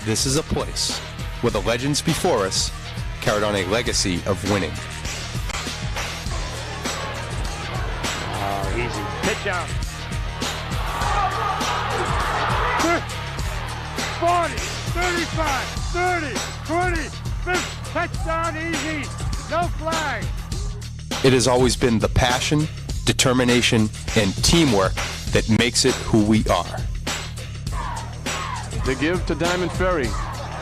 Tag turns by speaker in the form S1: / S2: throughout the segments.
S1: This is a place where the legends before us carried on a legacy of winning.
S2: Oh, easy. Pitch out. 40, 35, 30, 20, 50, touchdown, easy. No flag.
S1: It has always been the passion, determination, and teamwork that makes it who we are.
S3: To give to Diamond Ferry.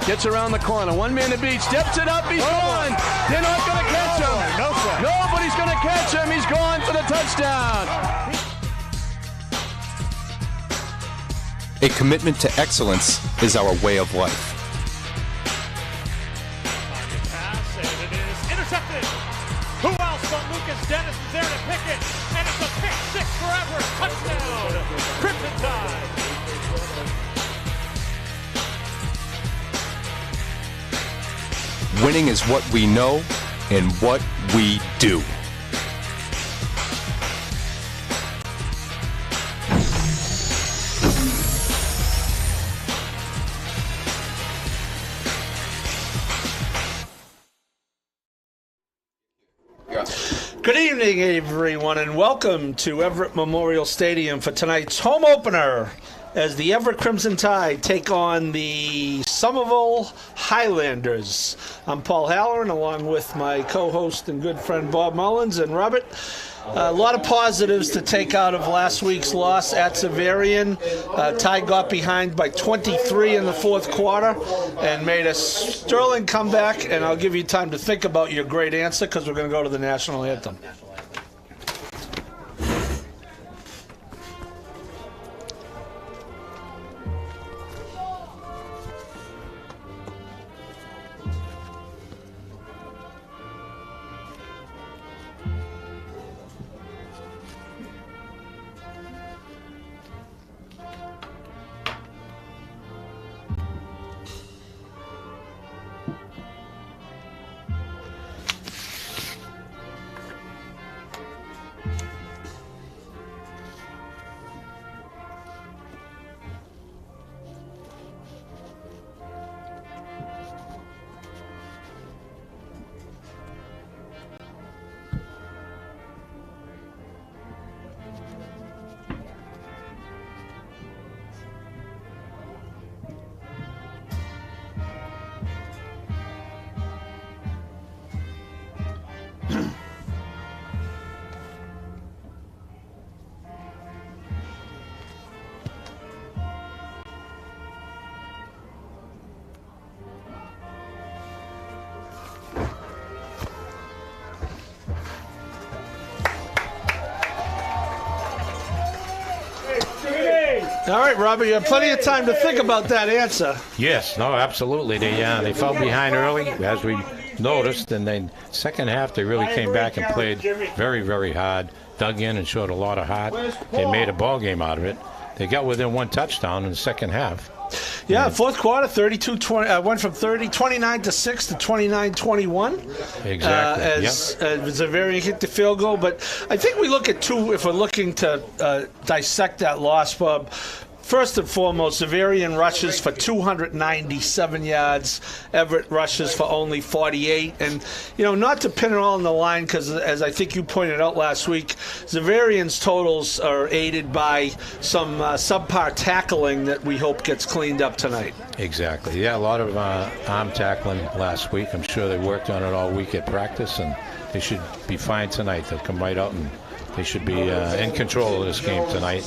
S3: Gets around the corner. One man to beat. Steps it up. He's gone. They're not going to catch him. Nobody's going to catch him. He's gone for the touchdown.
S1: A commitment to excellence is our way of life.
S4: Pass, and it is intercepted. Who else but Lucas Dennis is there to pick it? And it's a pick six for Everett. Touchdown. Crimson Tide.
S1: Winning is what we know and what we do.
S5: Good evening, everyone, and welcome to Everett Memorial Stadium for tonight's home opener as the Everett Crimson Tide take on the Somerville Highlanders. I'm Paul Halloran, along with my co-host and good friend Bob Mullins. And Robert, a lot of positives to take out of last week's loss at Severian. Tide got behind by 23 in the fourth quarter and made a sterling comeback. And I'll give you time to think about your great answer because we're going to go to the national anthem. All right, Robert, you have plenty of time to think about that answer.
S6: Yes, no, absolutely. They fell behind early, as we noticed, and then second half they really came back and played very, very hard, dug in and showed a lot of heart. They made a ball game out of it. They got within one touchdown in the second half.
S5: Yeah, fourth quarter, 32-20, went from 29-6 to 29-21.
S6: Exactly.
S5: As Severian hit the field goal. But I think we look at two, if we're looking to dissect that loss, Bob. First and foremost, Severian rushes for 297 yards. Everett rushes for only 48. And, not to pin it all on the line, because as I think you pointed out last week, Severian's totals are aided by some subpar tackling that we hope gets cleaned up tonight.
S6: Exactly. Yeah, a lot of arm tackling last week. I'm sure they worked on it all week at practice, and they should be fine tonight. They'll come right out and they should be in control of this game tonight.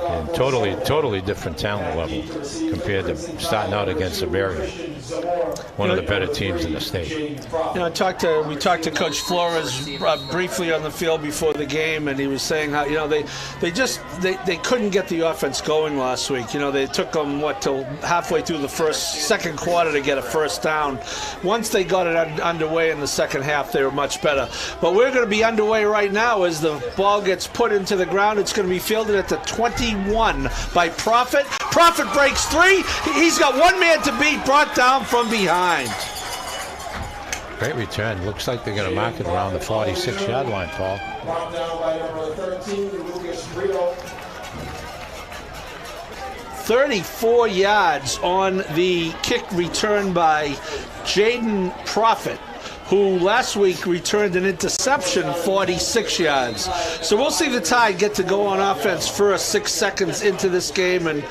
S6: And totally different talent level compared to starting out against Severian, one of the better teams in the state.
S5: We talked to Coach Flores briefly on the field before the game, and he was saying how they couldn't get the offense going last week. They took them till halfway through the second quarter to get a first down. Once they got it underway in the second half, they were much better. But we're going to be underway right now as the ball gets put into the ground. It's going to be fielded at the 21 by Profit. Profit breaks three. He's got one man to beat, brought down from behind.
S6: Great return. Looks like they're going to mark it around the 46-yard line, Paul.
S7: Brought down by number 13, Lucas Rio.
S5: 34 yards on the kick return by Jaden Profit, who last week returned an interception 46 yards. So we'll see the Tide get to go on offense first 6 seconds into this game, and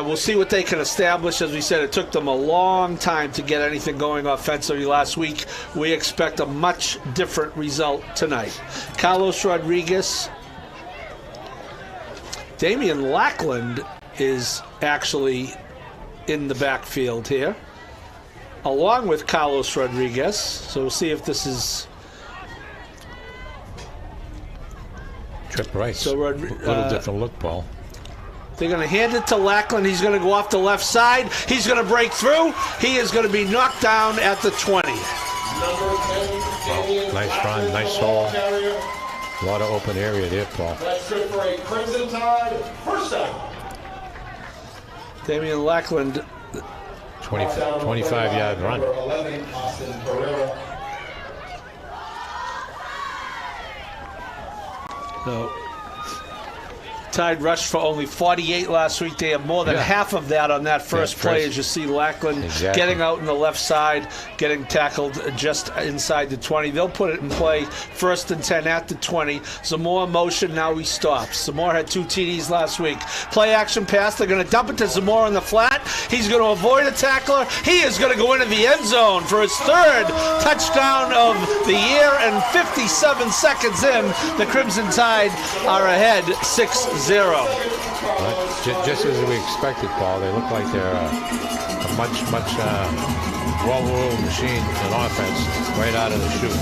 S5: we'll see what they can establish. As we said, it took them a long time to get anything going offensively last week. We expect a much different result tonight. Carlos Rodriguez. Damian Lackland is actually in the backfield here, along with Carlos Rodriguez. So we'll see if this is
S6: trip right. So a little different look, Paul.
S5: They're going to hand it to Lackland. He's going to go off the left side. He's going to break through. He is going to be knocked down at the 20.
S6: Well, nice run, nice haul. A lot of open area there, Paul.
S7: That's good for a Crimson Tide first down.
S5: Damian Lackland.
S6: 25-yard run.
S7: 11, Austin Pereira.
S5: So Tide rushed for only 48 last week. They have more than half of that on that first play, as you see Lackland getting out in the left side, getting tackled just inside the 20. They'll put it in play 1st and 10 at the 20. Zamora motion, now he stops. Zamora had 2 TDs last week. Play action pass, they're going to dump it to Zamora in the flat. He's going to avoid a tackler. He is going to go into the end zone for his 3rd touchdown of the year, and 57 seconds in, the Crimson Tide are ahead 6-0.
S6: Just as we expected, Paul, they look like they're a much well-oiled machine in offense right out of the chute.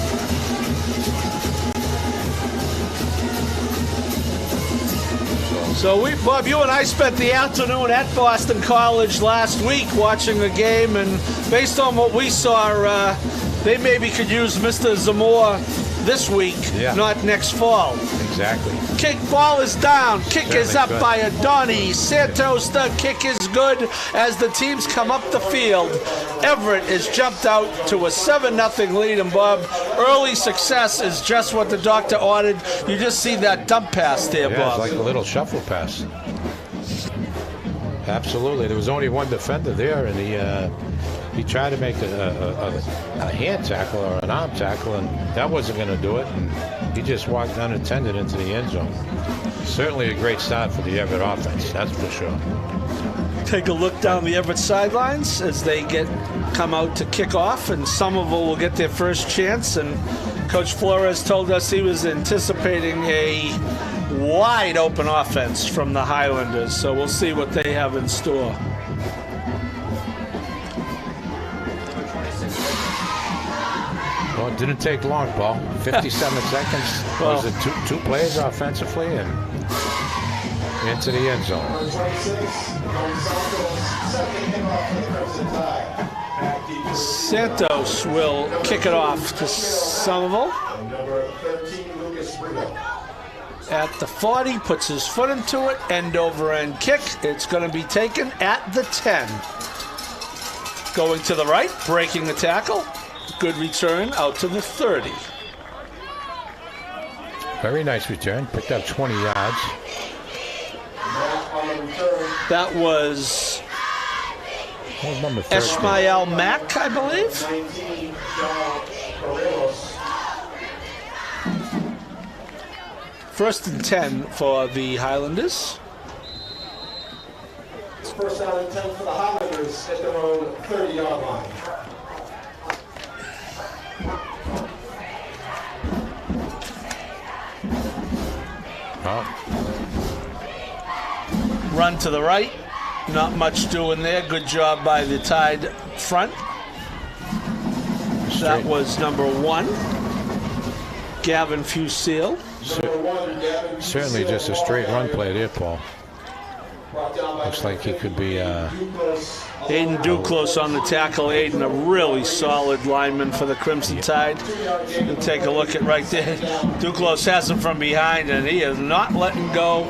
S5: So Bob, you and I spent the afternoon at Boston College last week watching the game, and based on what we saw, they maybe could use Mr. Zamora this week, not next fall.
S6: Exactly.
S5: Kick ball is down. Kick is up by Adoni Santos. The kick is good as the teams come up the field. Everett has jumped out to a 7-0 lead, and Bob, early success is just what the doctor ordered. You just see that dump pass there, Bob.
S6: It's like a little shuffle pass. Absolutely. There was only one defender there, and he tried to make a hand tackle or an arm tackle, and that wasn't going to do it, and he just walked unattended into the end zone. Certainly a great start for the Everett offense, that's for sure.
S5: Take a look down the Everett sidelines as they come out to kick off, and Somerville will get their first chance, and Coach Flores told us he was anticipating a wide open offense from the Highlanders, so we'll see what they have in store.
S6: Well, it didn't take long, Paul. 57 seconds. Well, was it two plays offensively and into the end zone.
S5: Santos will kick it off to Somerville. At the 40, puts his foot into it, end over end kick. It's going to be taken at the 10. Going to the right, breaking the tackle. Good return out to the 30.
S6: Very nice return. Picked up 20 yards.
S5: That was
S6: number 13.
S5: Ishmael Mack, I believe. 1st and 10 for the Highlanders.
S7: It's 1st down and 10 for the Highlanders at their own 30-yard line.
S5: Run to the right. Not much doing there. Good job by the Tide front. That was number 1. Gavin Fusil.
S6: Certainly just a straight run play there, Paul. Looks like he could be...
S5: Aiden Duclos on the tackle. Aiden, a really solid lineman for the Crimson Tide. You'll take a look at right there. Duclos has him from behind, and he is not letting go.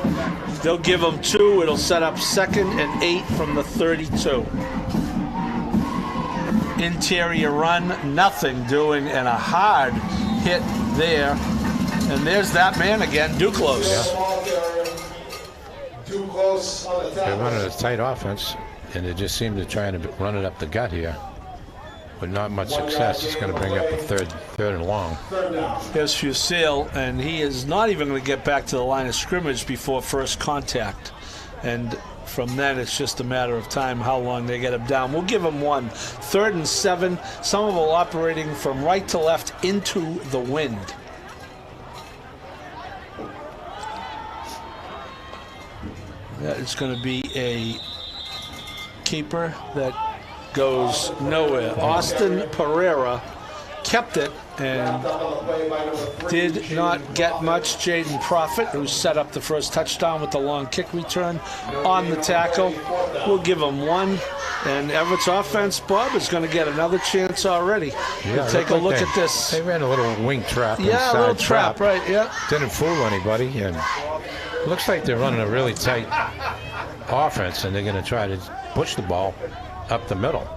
S5: They'll give him 2. It'll set up 2nd and 8 from the 32. Interior run, nothing doing, and a hard hit there. And there's that man again, Duclos.
S6: They're running a tight offense, and they just seem to try to run it up the gut here. But not much success. It's going to bring up a third and long.
S5: Here's Fusil, and he is not even going to get back to the line of scrimmage before first contact. And from then, it's just a matter of time how long they get him down. We'll give him 1. 3rd and 7. Somerville operating from right to left into the wind. That is going to be a keeper that goes nowhere. Austin Pereira kept it and did not get much. Jaden Profit, who set up the first touchdown with the long kick return on the tackle. We'll give him 1. And Everett's offense, Bob, is going to get another chance already. We'll take a look at this.
S6: They ran a little wing trap.
S5: Yeah, a little trap, right, yeah.
S6: Didn't fool anybody. And it looks like they're running a really tight offense, and they're going to try to push the ball up the middle.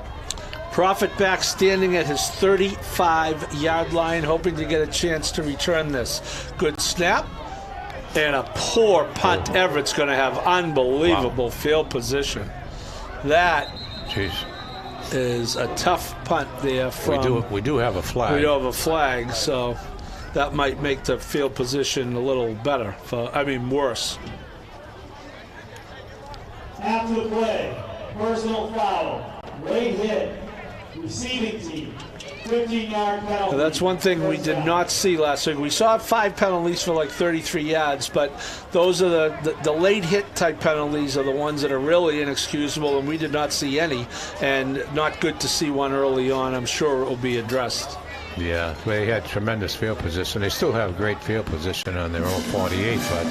S5: Profit back standing at his 35-yard line, hoping to get a chance to return this. Good snap. And a poor punt. Everett's going to have unbelievable field position. That is a tough punt there.
S6: We do have a flag.
S5: We do have a flag, so that might make the field position a little better. Worse.
S7: After the play, personal foul, late hit, receiving team, 15-yard penalty.
S5: Now that's one thing we did not see last week. We saw 5 penalties for like 33 yards, but those are the late hit type penalties are the ones that are really inexcusable, and we did not see any, and not good to see one early on. I'm sure it will be addressed.
S6: Yeah, they had tremendous field position. They still have great field position on their own 48, but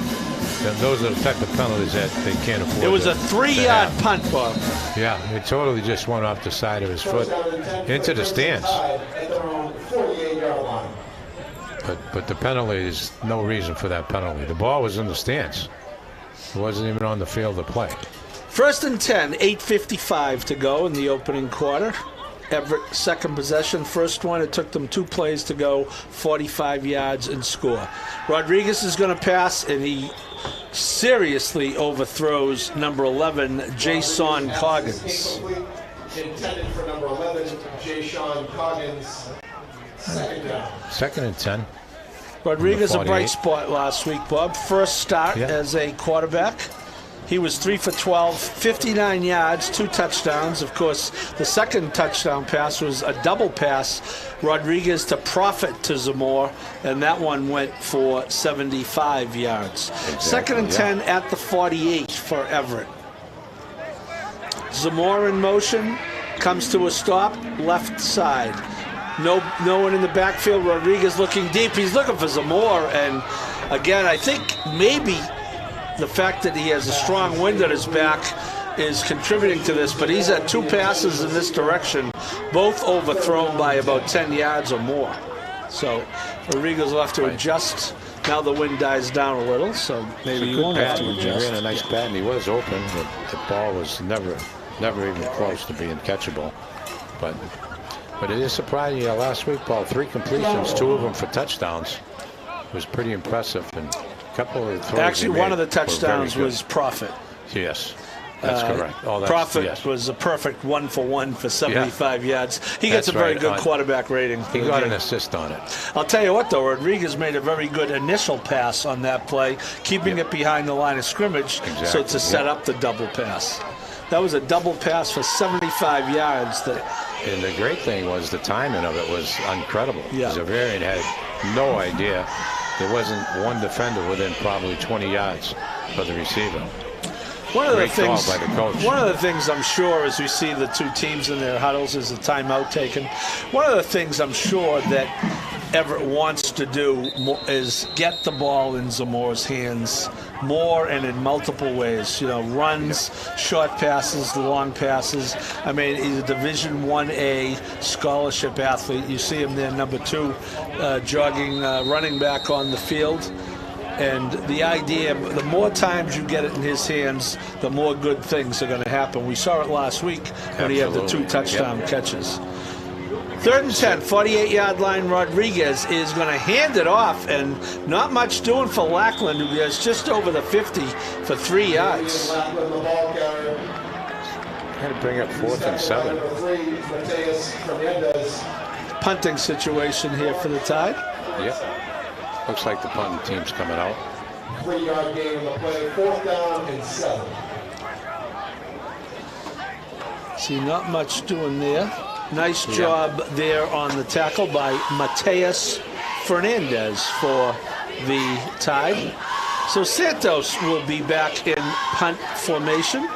S6: those are the type of penalties that they can't afford.
S5: It was a 3-yard punt, Bob.
S6: Yeah, it totally just went off the side of his foot into the stands. But the penalty is no reason for that penalty. The ball was in the stands. It wasn't even on the field of play.
S5: 1st and 10, 8:55 to go in the opening quarter. Everett second possession. First one, it took them 2 plays to go, 45 yards and score. Rodriguez is going to pass, and he seriously overthrows number 11, Jason Coggins.
S7: Intended for number 11, Jason Coggins.
S6: Second and 10.
S5: Rodriguez a bright spot last week, Bob. First start as a quarterback. He was 3 for 12, 59 yards, 2 touchdowns. Of course, the second touchdown pass was a double pass, Rodriguez to Prophet to Zamora, and that one went for 75 yards. Exactly, 2nd and 10 at the 48 for Everett. Zamora in motion, comes to a stop, left side. No one in the backfield. Rodriguez looking deep. He's looking for Zamora, and again, I think maybe the fact that he has a strong wind at his back is contributing to this, but he's had 2 passes in this direction, both overthrown by about 10 yards or more. So Rodriguez will have to adjust. Now the wind dies down a little, so maybe he won't have to adjust.
S6: He ran a nice pat, and he was open, but the ball was never even close to being catchable. But it is surprising. Last week, Paul, 3 completions, 2 of them for touchdowns. It was pretty impressive, and
S5: actually, one of the touchdowns was Prophet.
S6: Yes, that's correct.
S5: Prophet was a perfect 1-for-1 for 75 yards. He gets a very good quarterback rating.
S6: He got an assist on it.
S5: I'll tell you what, though, Rodriguez made a very good initial pass on that play, keeping it behind the line of scrimmage, so to set up the double pass. That was a double pass for 75 yards.
S6: And the great thing was the timing of it was incredible.
S5: Yeah.
S6: Zavarian had no idea. There wasn't one defender within probably 20 yards of the receiver.
S5: One of
S6: the
S5: things I'm sure as we see the 2 teams in their huddles is a timeout taken. One of the things I'm sure that Everett wants to do is get the ball in Zamora's hands more and in multiple ways. Runs, short passes, long passes. I mean, he's a Division 1A scholarship athlete. You see him there, number 2, jogging, running back on the field. And the idea, the more times you get it in his hands, the more good things are going to happen. We saw it last week when he had the 2 touchdown catches. 3rd and 10, 48-yard line. Rodriguez is going to hand it off, and not much doing for Lackland, who is just over the 50 for 3 yards.
S6: Had to bring up 4th and 7.
S5: Punting situation here for the Tide.
S6: Yep. Looks like the punting team's coming out.
S7: 3-yard gain on the play, 4th down and 7.
S5: See, not much doing there. Nice job there on the tackle by Mateus Fernandez for the Tide. So Santos will be back in punt formation.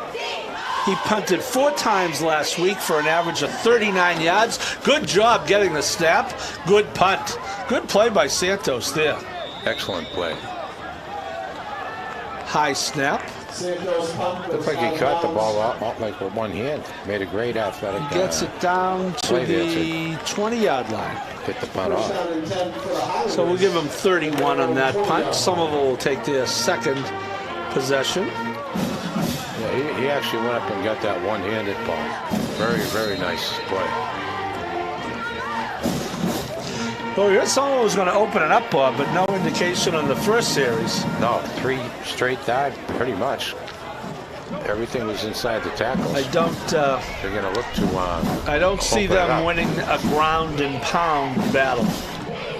S5: He punted 4 times last week for an average of 39 yards. Good job getting the snap. Good punt. Good play by Santos there.
S6: Excellent play.
S5: High snap.
S6: Looks like he caught the ball out like with one hand. Made a great athletic.
S5: Gets it down to the 20-yard line.
S6: Hit the punt off.
S5: So we'll give him 31 on that punt. Somerville will take their second possession.
S6: Yeah, he actually went up and got that one-handed ball. Very, very nice play.
S5: Well, we heard someone was going to open it up, Bob, but no indication on the first series.
S6: No, 3 straight dive, pretty much. Everything was inside the tackles.
S5: I don't.
S6: They're going to look to.
S5: I don't see them winning a ground and pound battle.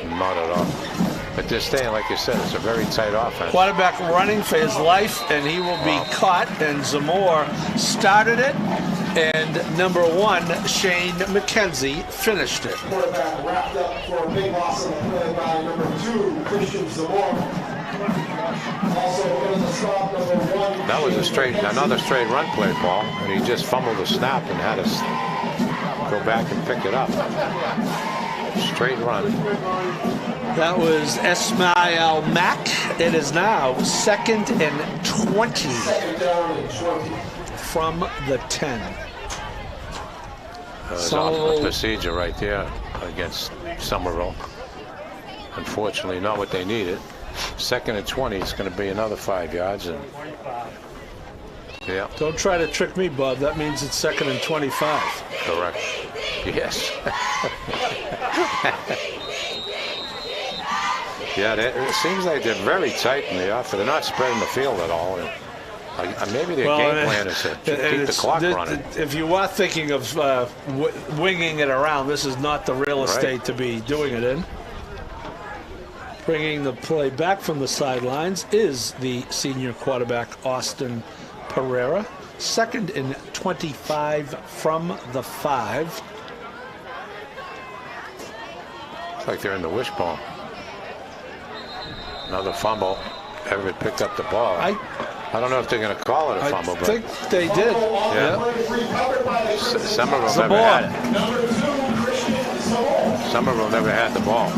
S6: Not at all. But this day, like you said, it's a very tight offense.
S5: Quarterback running for his life, and he will be caught. And Zamora started it, and number 1, Shane McKenzie, finished it.
S7: Quarterback wrapped up for a big loss on the play by number 2, Christian Zamora. Also in the stop, number 1.
S6: That was another straight run play, Paul, and he just fumbled the snap and had to go back and pick it up. Straight run.
S5: That was Ismail Mack. It is now 2nd and 20 from the 10.
S6: It's off the procedure right there against Somerville. Unfortunately, not what they needed. 2nd and 20 is going to be another 5 yards. And yeah.
S5: Don't try to trick me, Bob. That means it's 2nd and 25.
S6: Correct. Yes. Yeah, it seems like they're very tight in the offense. They're not spreading the field at all. Maybe their game plan is to keep the clock running.
S5: If you are thinking of winging it around, this is not the real estate to be doing it in. Bringing the play back from the sidelines is the senior quarterback, Austin Pereira. 2nd and 25 from the 5.
S6: It's like they're in the wishbone. Another fumble. Everett picked up the ball. I don't know if they're going to call it a fumble, but
S5: I think they did.
S6: Yeah. Somerville never had it. Somerville never had the ball.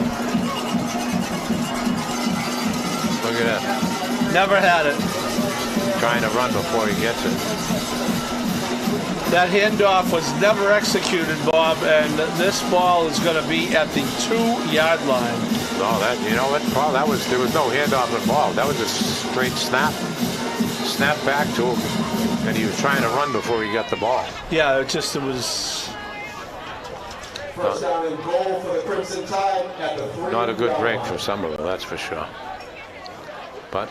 S6: Look at that.
S5: Never had it.
S6: Trying to run before he gets it.
S5: That handoff was never executed, Bob, and this ball is going to be at the 2-yard line.
S6: No, you know what, Paul? There was no handoff involved. That was a straight snap back to him, and he was trying to run before he got the ball.
S5: Yeah, it was.
S7: First down and goal for the Crimson Tide at the 3.
S6: Not a good break for Somerville, that's for sure. But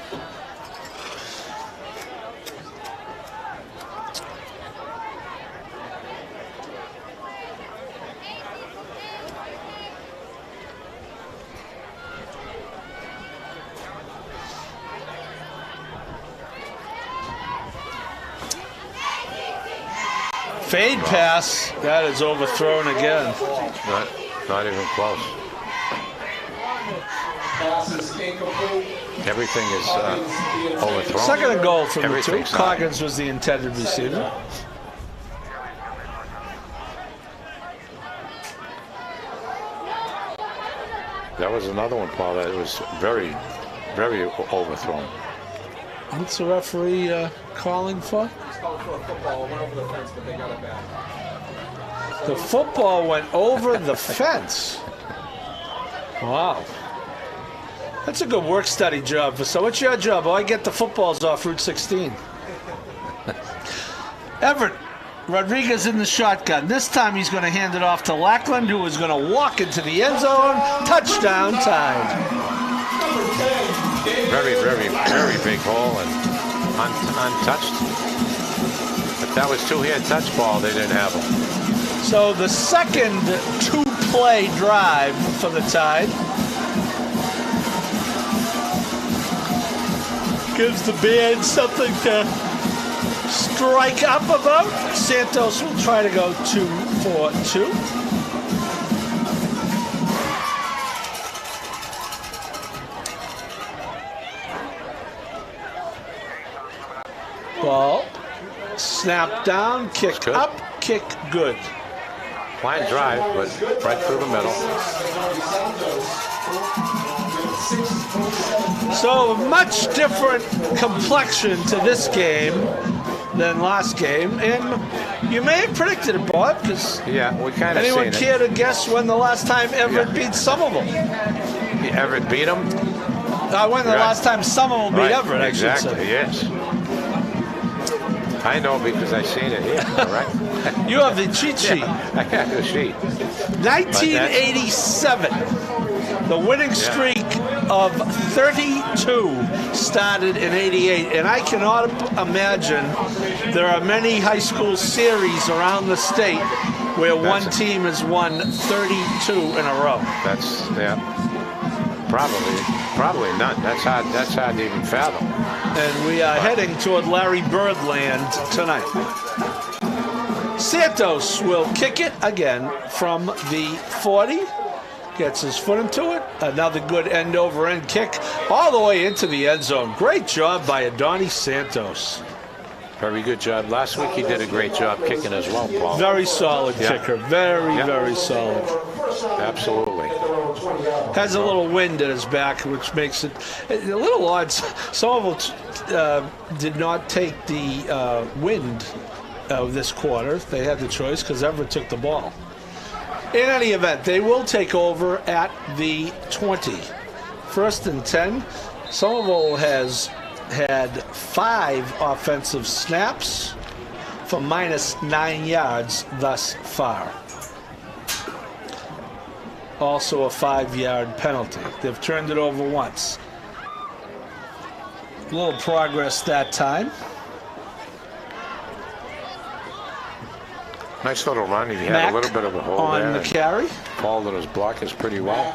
S5: fade pass. That is overthrown again.
S6: Not even close. Everything is overthrown.
S5: 2nd and goal from the 2.
S6: Everything's
S5: Coggins was the intended receiver.
S6: That was another one, Paul, that was very, very overthrown.
S5: What's the referee calling for? The football went over the fence. Wow. That's a good work study job. So what's your job? Oh, I get the footballs off Route 16. Everett Rodriguez in the shotgun. This time he's going to hand it off to Lackland, who is going to walk into the end zone. Touchdown Tide.
S6: Very, very, very big hole and untouched. If that was 2-hand touch ball, they didn't have them.
S5: So the second 2-play drive for the Tide gives the band something to strike up about. Santos will try to go 2-for-2. Ball, snap down, kick up, kick good.
S6: Line drive, but right through the middle.
S5: So much different complexion to this game than last game, and you may have predicted it, Bob, because
S6: yeah, we kind of
S5: anyone care to guess when the last time Everett beat Somerville?
S6: Everett beat him?
S5: When the last time Somerville beat Everett,
S6: exactly,
S5: I should say.
S6: Yes. I know because I've seen it here, all right?
S5: You have the cheat sheet.
S6: I have the sheet.
S5: 1987. The winning streak of 32 started in '88, and I cannot imagine there are many high school series around the state where one team has won 32 in a row.
S6: That's probably none. That's hard to even fathom.
S5: And we are heading toward Larry Bird land tonight. Santos will kick it again from the 40. Gets his foot into it. Another good end-over-end kick all the way into the end zone. Great job by Adonis Santos.
S6: Very good job. Last week he did a great job kicking as well, Paul.
S5: Very solid kicker. Very solid.
S6: Absolutely.
S5: Has a little wind at his back, which makes it a little odd. Somerville did not take the wind of this quarter. They had the choice because Everett took the ball. In any event, they will take over at the 20. 1st and 10. Somerville has had 5 offensive snaps for -9 yards thus far. Also a 5-yard penalty. They've turned it over once. A little progress that time.
S6: Nice little run. He had
S5: Mack
S6: a little bit of a hole
S5: on
S6: there.
S5: the carry.
S6: Paul did his blockers pretty well.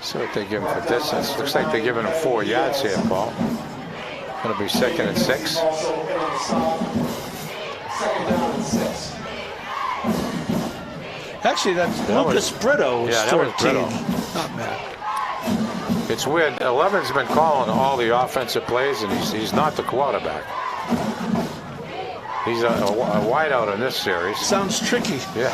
S6: See what they give him for distance. Looks like they're giving him 4 yards here, Paul. Going to be 2nd and 6.
S5: Actually, that's Lucas Brito's 13. Not Matt.
S6: It's weird. 11's been calling all the offensive plays, and he's not the quarterback. He's a wideout in this series.
S5: Sounds tricky.
S6: Yeah.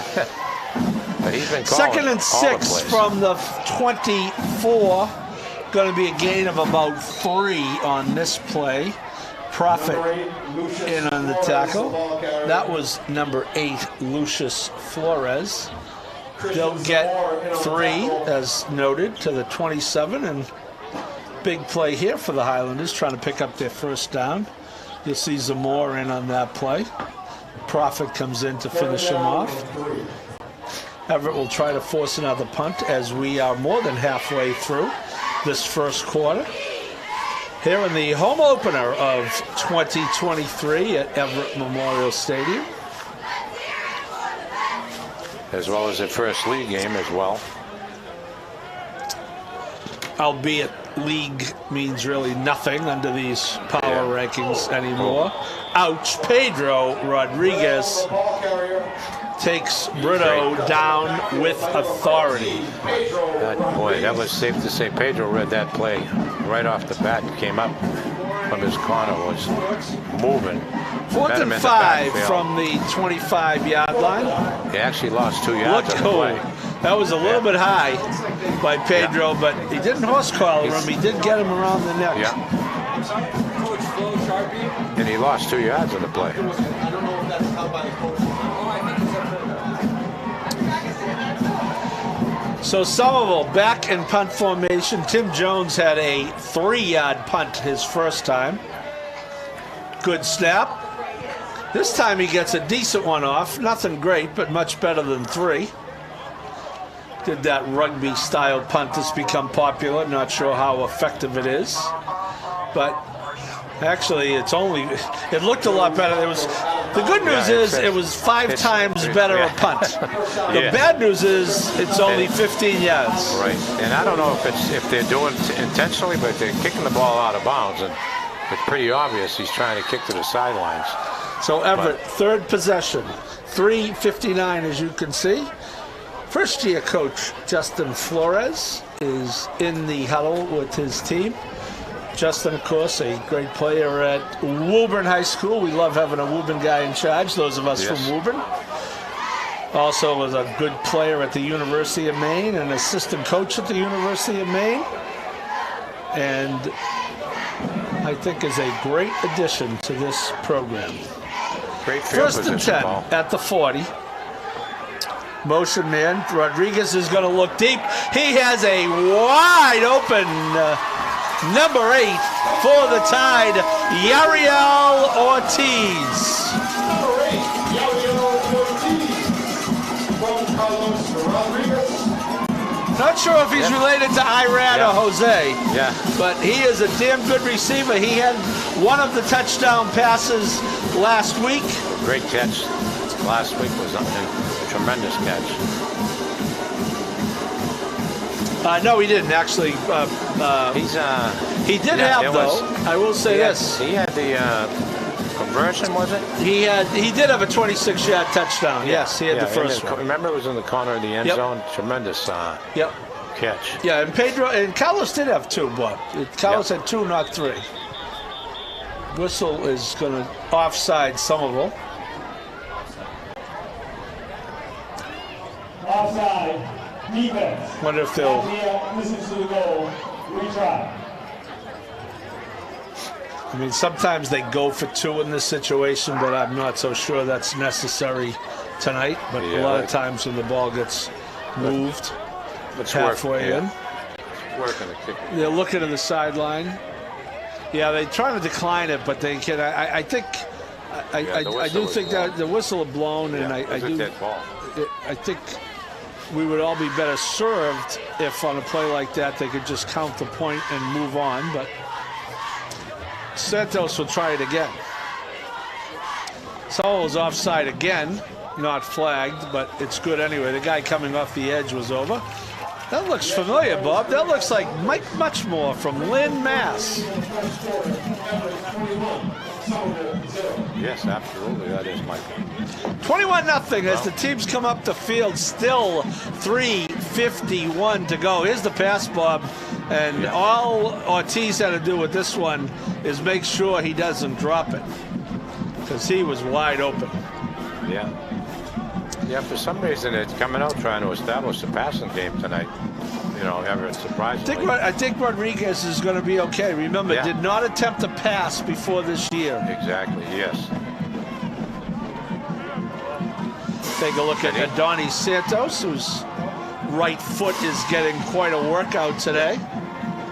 S6: But he's been calling
S5: 2nd and 6 from the 24. Going to be a gain of about 3 on this play. Profit in on the tackle. That was number 8, Lucius Flores. They'll get 3, as noted, to the 27, and big play here for the Highlanders, trying to pick up their first down. You'll see Zamora in on that play. Profit comes in to finish him off. Everett will try to force another punt as we are more than halfway through this first quarter. Here in the home opener of 2023 at Everett Memorial Stadium.
S6: As well as their first league game as well.
S5: Albeit league means really nothing under these power rankings anymore. Ouch. Pedro Rodriguez takes Brito down with authority.
S6: Boy, that was safe to say. Pedro read that play right off the bat. Came up from his corner, was moving.
S5: 4th and 5 from the 25-yard line.
S6: He actually lost 2 yards on the play.
S5: That was a little bit high by Pedro, but he didn't horse collar him. He did get him around the neck.
S6: Yeah. And he lost 2 yards on the play.
S5: So Somerville back in punt formation. Tim Jones had a 3-yard punt his first time. Good snap. This time he gets a decent one off. Nothing great, but much better than 3. Did that rugby-style punt that's become popular. Not sure how effective it is. But actually, it looked a lot better. The good news is it was 5 times better a punt. The bad news is it's only 15 yards.
S6: Right. And I don't know if they're doing it intentionally, but they're kicking the ball out of bounds. And it's pretty obvious he's trying to kick to the sidelines.
S5: So Everett, 3rd possession. 3:59, as you can see. First-year coach Justin Flores is in the huddle with his team. Justin, of course, a great player at Woburn High School. We love having a Woburn guy in charge, those of us from Woburn. Also was a good player at the University of Maine, an assistant coach at the University of Maine. And I think is a great addition to this program.
S6: Great field
S5: 1st and 10
S6: ball.
S5: at the 40. Motion man. Rodriguez is going to look deep. He has a wide open number 8 for the Tide, Yariel Ortiz.
S7: Number 8, Yariel Ortiz from
S5: Not sure if he's related to Iran or Jose.
S6: Yeah.
S5: But he is a damn good receiver. He had one of the touchdown passes last week.
S6: Great catch last week was a tremendous catch.
S5: No, he didn't actually. He did have though. I will say this.
S6: He had the conversion, was it?
S5: He did have a 26-yard touchdown. Yes, he had the first one.
S6: Remember, it was in the corner of the end zone. Tremendous catch.
S5: Yeah, and Pedro and Carlos did have two, but Carlos had two, not three. Whistle is going to offside Somerville.
S7: Offside. Defense.
S5: Wonder if they'll.
S7: Listen to the goal. Retry.
S5: I mean, sometimes they go for two in this situation, but I'm not so sure that's necessary tonight. But a lot of times when the ball gets moved halfway in, they're looking at the sideline. Yeah, they try to decline it, but they can. I think. I do think that the whistle is blown, and I think we would all be better served if on a play like that they could just count the point and move on, but Santos will try it again. Solo's offside again, not flagged, but it's good anyway. The guy coming off the edge was over. That looks familiar, Bob. That looks like Mike Muchmore from Lynn, Mass.
S6: Yes, absolutely. That is Mike.
S5: 21-0 as the teams come up the field. Still 3:51 to go. Here's the pass, Bob. And all Ortiz had to do with this one is make sure he doesn't drop it, because he was wide open.
S6: Yeah. Yeah, for some reason it's coming out trying to establish the passing game tonight. You know, Everett surprisingly.
S5: I think Rodriguez is going to be okay. Remember, did not attempt a pass before this year.
S6: Exactly, yes.
S5: Take a look at Adonis Santos, whose right foot is getting quite a workout today.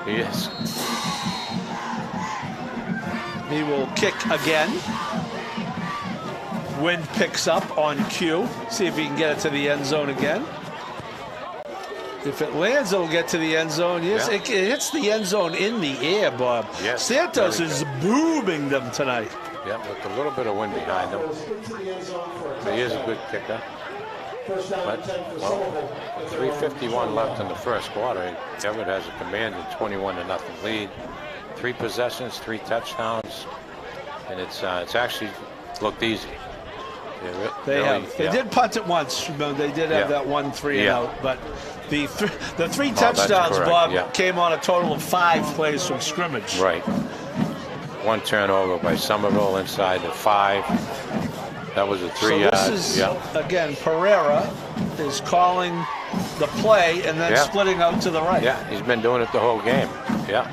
S6: He is.
S5: He will kick again. Wind picks up on cue. See if he can get it to the end zone again. If it lands, it'll get to the end zone. Yes, it hits the end zone in the air, Bob.
S6: Yes,
S5: Santos is booming them tonight.
S6: Yeah, with a little bit of wind behind him. He is a good kicker. But, well, 3:51 left in the first quarter. Everett has a commanding 21-0 lead. 3 possessions, 3 touchdowns, and it's actually looked easy.
S5: They did punt it once. Remember, they did have that 1 3-and-out, but the 3 touchdowns, Bob, came on a total of 5 plays from scrimmage.
S6: Right. 1 turnover by Somerville inside the 5. That was a 3-yard.
S5: So this is, again, Pereira is calling the play and then splitting out to the right.
S6: Yeah, he's been doing it the whole game. Yeah.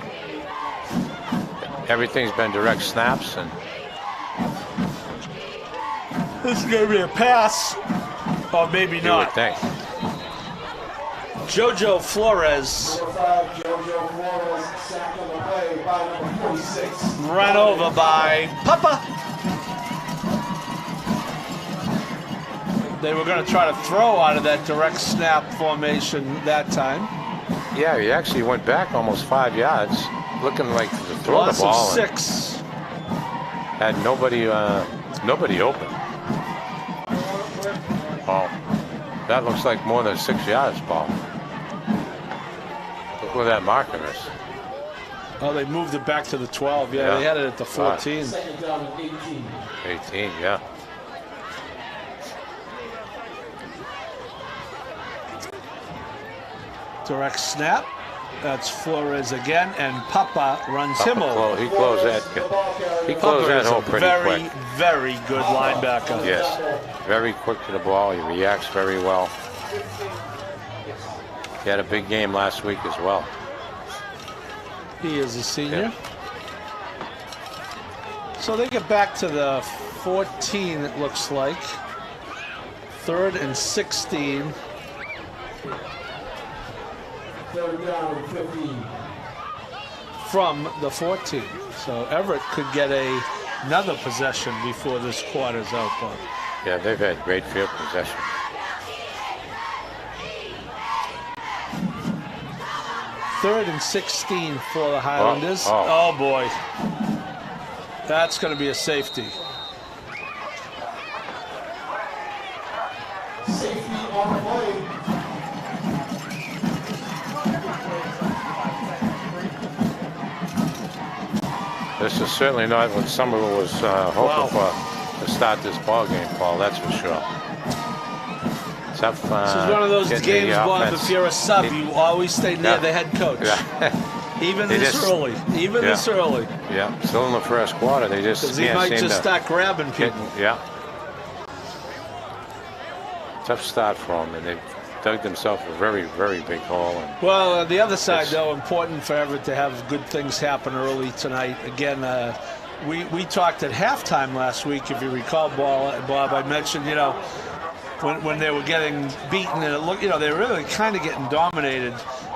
S6: Everything's been direct snaps, and
S5: this is going to be a pass, or maybe
S6: you
S5: not.
S6: would think.
S5: Jojo Flores run over by Papa. They were going to try to throw out of that direct snap formation that time.
S6: Yeah, he actually went back almost 5 yards, looking like to throw
S5: Loss
S6: the ball.
S5: Of 6.
S6: Had nobody open. Oh, that looks like more than 6 yards, Paul. Look where that marker is.
S5: Oh, they moved it back to the 12. Yeah, they had it at the 14.
S6: 18, yeah.
S5: Direct snap. That's Flores again, and Papa runs him over.
S6: He closed that hole pretty quick.
S5: Very good linebacker.
S6: Yes, very quick to the ball. He reacts very well. He had a big game last week as well.
S5: He is a senior. So they get back to the 14, it looks like. 3rd and 16.
S7: 3rd down and 15.
S5: From the 14. So Everett could get another possession before this quarter's out, Bob.
S6: Yeah, they've had great field possession.
S5: 3rd and 16 for the Highlanders.
S6: Oh.
S5: Oh boy. That's going to be a safety.
S7: Safety on the play.
S6: This is certainly not what Somerville was hoping for to start this ball game, Paul. That's for sure. Tough.
S5: This is one of those games, Bob. If you're a sub, you always stay near the head coach. Even this early. Even this early.
S6: Yeah. Still in the first quarter, they just
S5: because he might just start grabbing people.
S6: Yeah. Tough start for them, and they dug themselves a very, very big hole. And
S5: well, on the other side, though, important for Everett to have good things happen early tonight. Again, we talked at halftime last week, if you recall, Bob. I mentioned, you know, when they were getting beaten, and it looked, you know, they were really kind of getting dominated.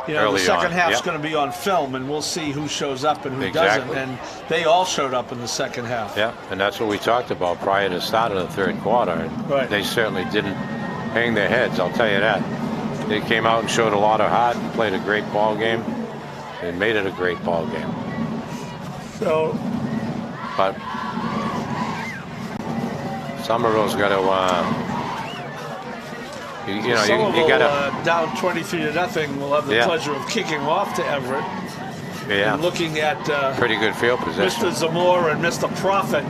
S5: You know,
S6: early
S5: the second
S6: on.
S5: half's going to be on film, and we'll see who shows up and who doesn't. And they all showed up in the second half.
S6: Yeah, and that's what we talked about prior to the start of the third quarter. And they certainly didn't hang their heads, I'll tell you that. They came out and showed a lot of heart and played a great ball game and made it a great ball game.
S5: So,
S6: but Somerville's got to, you got to
S5: down 23-0. We'll have the pleasure of kicking off to Everett.
S6: Yeah,
S5: and looking at
S6: pretty good field position.
S5: Mr. Zamora and Mr. Prophet.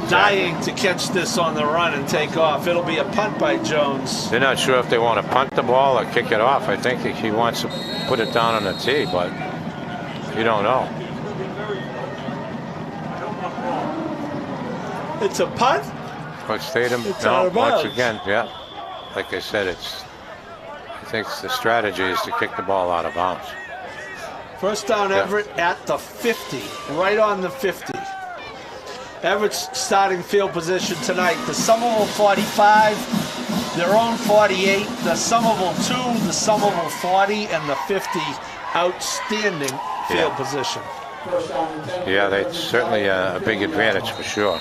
S5: Dying to catch this on the run and take off. It'll be a punt by Jones.
S6: They're not sure if they want to punt the ball or kick it off. I think he wants to put it down on the tee, but you don't know.
S5: It's a punt?
S6: Coach Tatum, no, once again, yeah. Like I said, I think the strategy is to kick the ball out of bounds.
S5: First down, Everett at the 50, right on the 50. Everett's starting field position tonight. The Somerville 45, their own 48, the Somerville 2, the Somerville 40, and the 50. Outstanding field position.
S6: Yeah, that's certainly a big advantage for sure.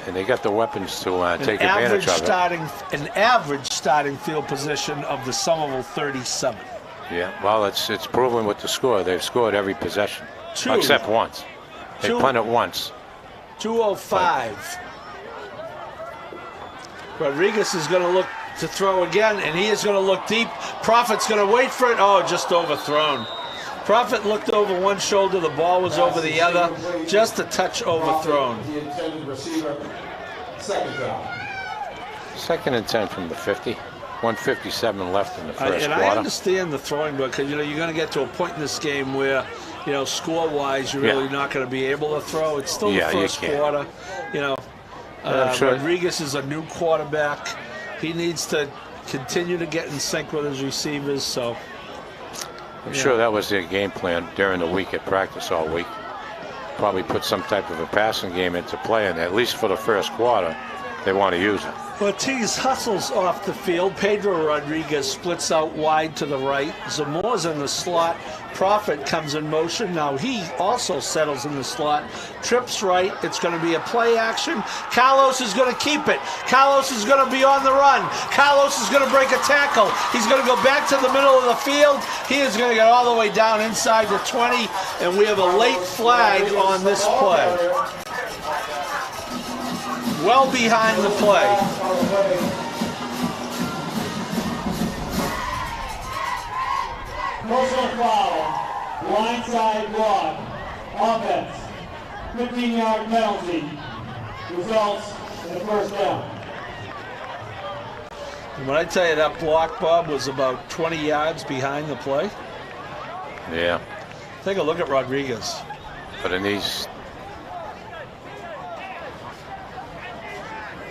S6: And they got the weapons to take advantage of it.
S5: An average starting field position of the Somerville 37.
S6: Yeah, well, it's proven with the score. They've scored every possession, except once. They punted once.
S5: 2:05. Rodriguez is going to look to throw again, and he is going to look deep. Prophet's going to wait for it. Oh, just overthrown. Prophet looked over one shoulder. The ball was over the other. Just a touch overthrown.
S6: Second and 10 from the 50. 1:57 left in the first quarter.
S5: I understand the throwing, but because, you know, you're going to get to a point in this game where, you know, score-wise, you're really not going to be able to throw. It's still the first quarter. You know, Rodriguez is a new quarterback. He needs to continue to get in sync with his receivers. So
S6: I'm sure that was their game plan during the week at practice all week. Probably put some type of a passing game into play, and at least for the first quarter, they want to use it.
S5: Ortiz hustles off the field. Pedro Rodriguez splits out wide to the right. Zamora's in the slot. Prophet comes in motion. Now he also settles in the slot. Trips right. It's going to be a play action. Carlos is going to keep it. Carlos is going to be on the run. Carlos is going to break a tackle. He's going to go back to the middle of the field. He is going to get all the way down inside the 20, and we have a late flag on this play. Well behind the play.
S2: Personal foul, blindside block, offense, 15-yard penalty, results in the first down.
S5: And when I tell you that block, Bob, was about 20 yards behind the play.
S6: Yeah.
S5: Take a look at Rodriguez.
S6: But in these,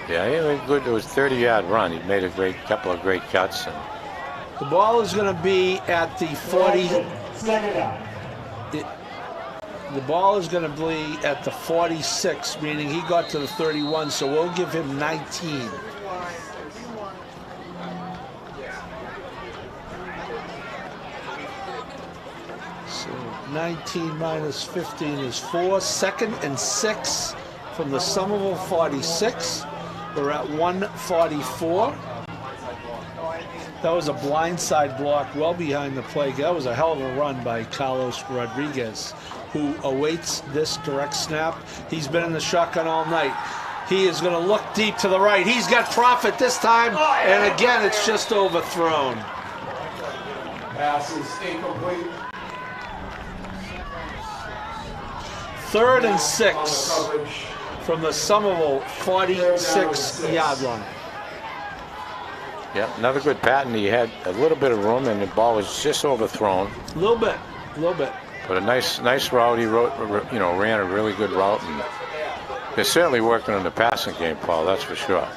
S6: yeah, he was good. It was a 30-yard run. He made a couple of great cuts. And
S5: the ball is going to be at the 40.
S2: Second down.
S5: The ball is going to be at the 46, meaning he got to the 31, so we'll give him 19. So 19 minus 15 is 4. 2nd and 6 from the Somerville 46. We're at 1:44. That was a blindside block well behind the play. That was a hell of a run by Carlos Rodriguez, who awaits this direct snap. He's been in the shotgun all night. He is going to look deep to the right. He's got Profit this time, and again, it's just overthrown.
S7: Pass is incomplete.
S5: 3rd and 6 from the Somerville 46-yard line.
S6: Yeah, another good pattern. He had a little bit of room, and the ball was just overthrown.
S5: A little bit.
S6: But a nice route. He ran a really good route, and they're certainly working on the passing game, Paul. That's for sure.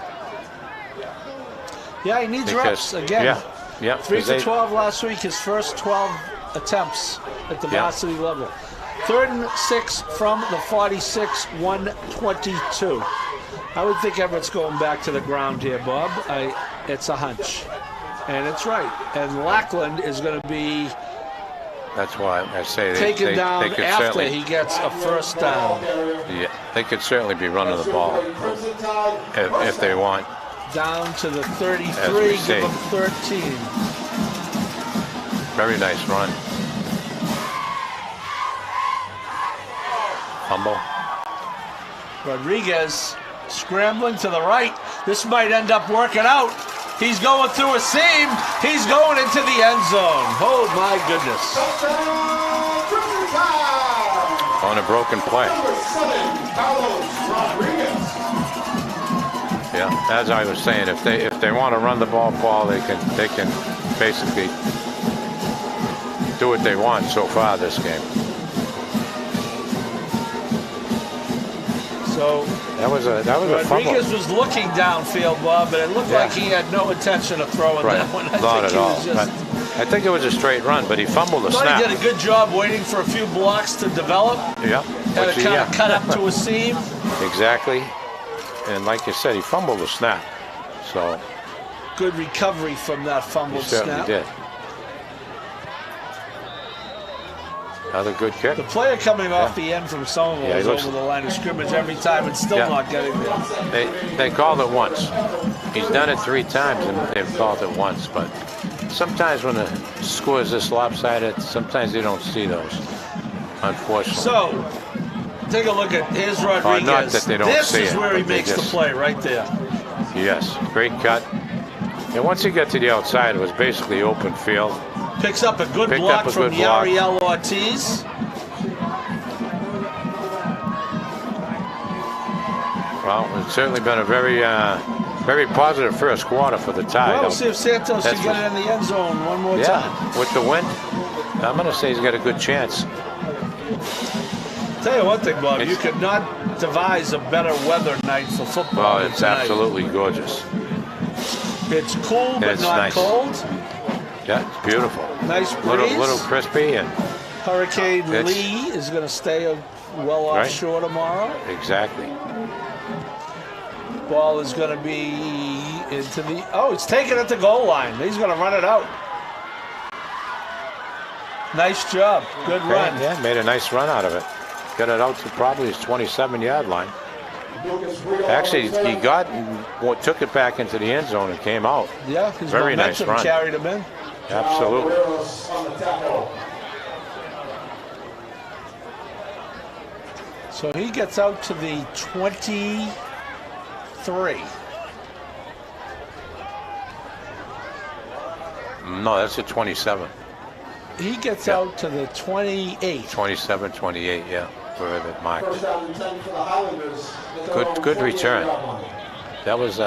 S5: Yeah, he needs reps again.
S6: Yeah.
S5: 3 for 12 last week. His first 12 attempts at the varsity level. 3rd and 6 from the 46, 122. I would think Everett's going back to the ground here, Bob. It's a hunch, and it's right. And Lackland is going to be.
S6: That's why I say
S5: taken down after he gets a first down.
S6: Yeah, they could certainly be running the ball if they want.
S5: Down to the 33, give them 13.
S6: Very nice run. Fumble.
S5: Rodriguez scrambling to the right. This might end up working out. He's going through a seam. He's going into the end zone. Oh, my goodness.
S6: On a broken play. Yeah, as I was saying, if they want to run the ball, Paul, they can basically do what they want so far this game.
S5: So
S6: that was a fumble.
S5: Rodriguez was looking downfield, Bob, but it looked like he had no intention of throwing that one.
S6: Not at all. I think it was a straight run, but he fumbled the snap.
S5: He did a good job waiting for a few blocks to develop.
S6: Yeah.
S5: Had to kind of cut up to a seam.
S6: Exactly. And like you said, he fumbled the snap. So
S5: good recovery from that fumbled snap.
S6: He certainly did. Another good kick.
S5: The player coming off the end from Somerville is over the line of scrimmage every time and still not getting there.
S6: They called it once. He's done it 3 times and they've called it once. But sometimes when the score is this lopsided, sometimes they don't see those, unfortunately.
S5: So, take a look at his Rodriguez.
S6: Not that they don't
S5: this
S6: see
S5: is
S6: it,
S5: where he makes the play right there.
S6: Yes, great cut. And once he got to the outside, it was basically open field.
S5: Picks up a good block from Yariel Ortiz.
S6: Well, it's certainly been a very positive first quarter for the Tide.
S5: Well, we'll see if Santos can get it in the end zone one more time.
S6: With the wind, I'm going to say he's got a good chance.
S5: Tell you one thing, Bob, you could not devise a better weather night for football.
S6: Oh, it's absolutely gorgeous.
S5: It's cool, but not cold.
S6: Yeah, it's beautiful.
S5: Nice breeze.
S6: Little crispy. And
S5: Hurricane Lee is going to stay well offshore tomorrow.
S6: Exactly.
S5: Ball is going to be into the... Oh, it's taken at the goal line. He's going to run it out. Nice job. Good run.
S6: Yeah, made a nice run out of it. Got it out to probably his 27-yard line. Actually, he took it back into the end zone and came out.
S5: Yeah, his
S6: very nice run.
S5: Carried him in.
S6: Absolutely.
S5: So he gets out to the 23.
S6: No, that's a 27.
S5: He gets out to the 28.
S6: 27, 28, yeah. Wherever it marked.
S7: First down and 10 for the Highlanders.
S6: Good return. That was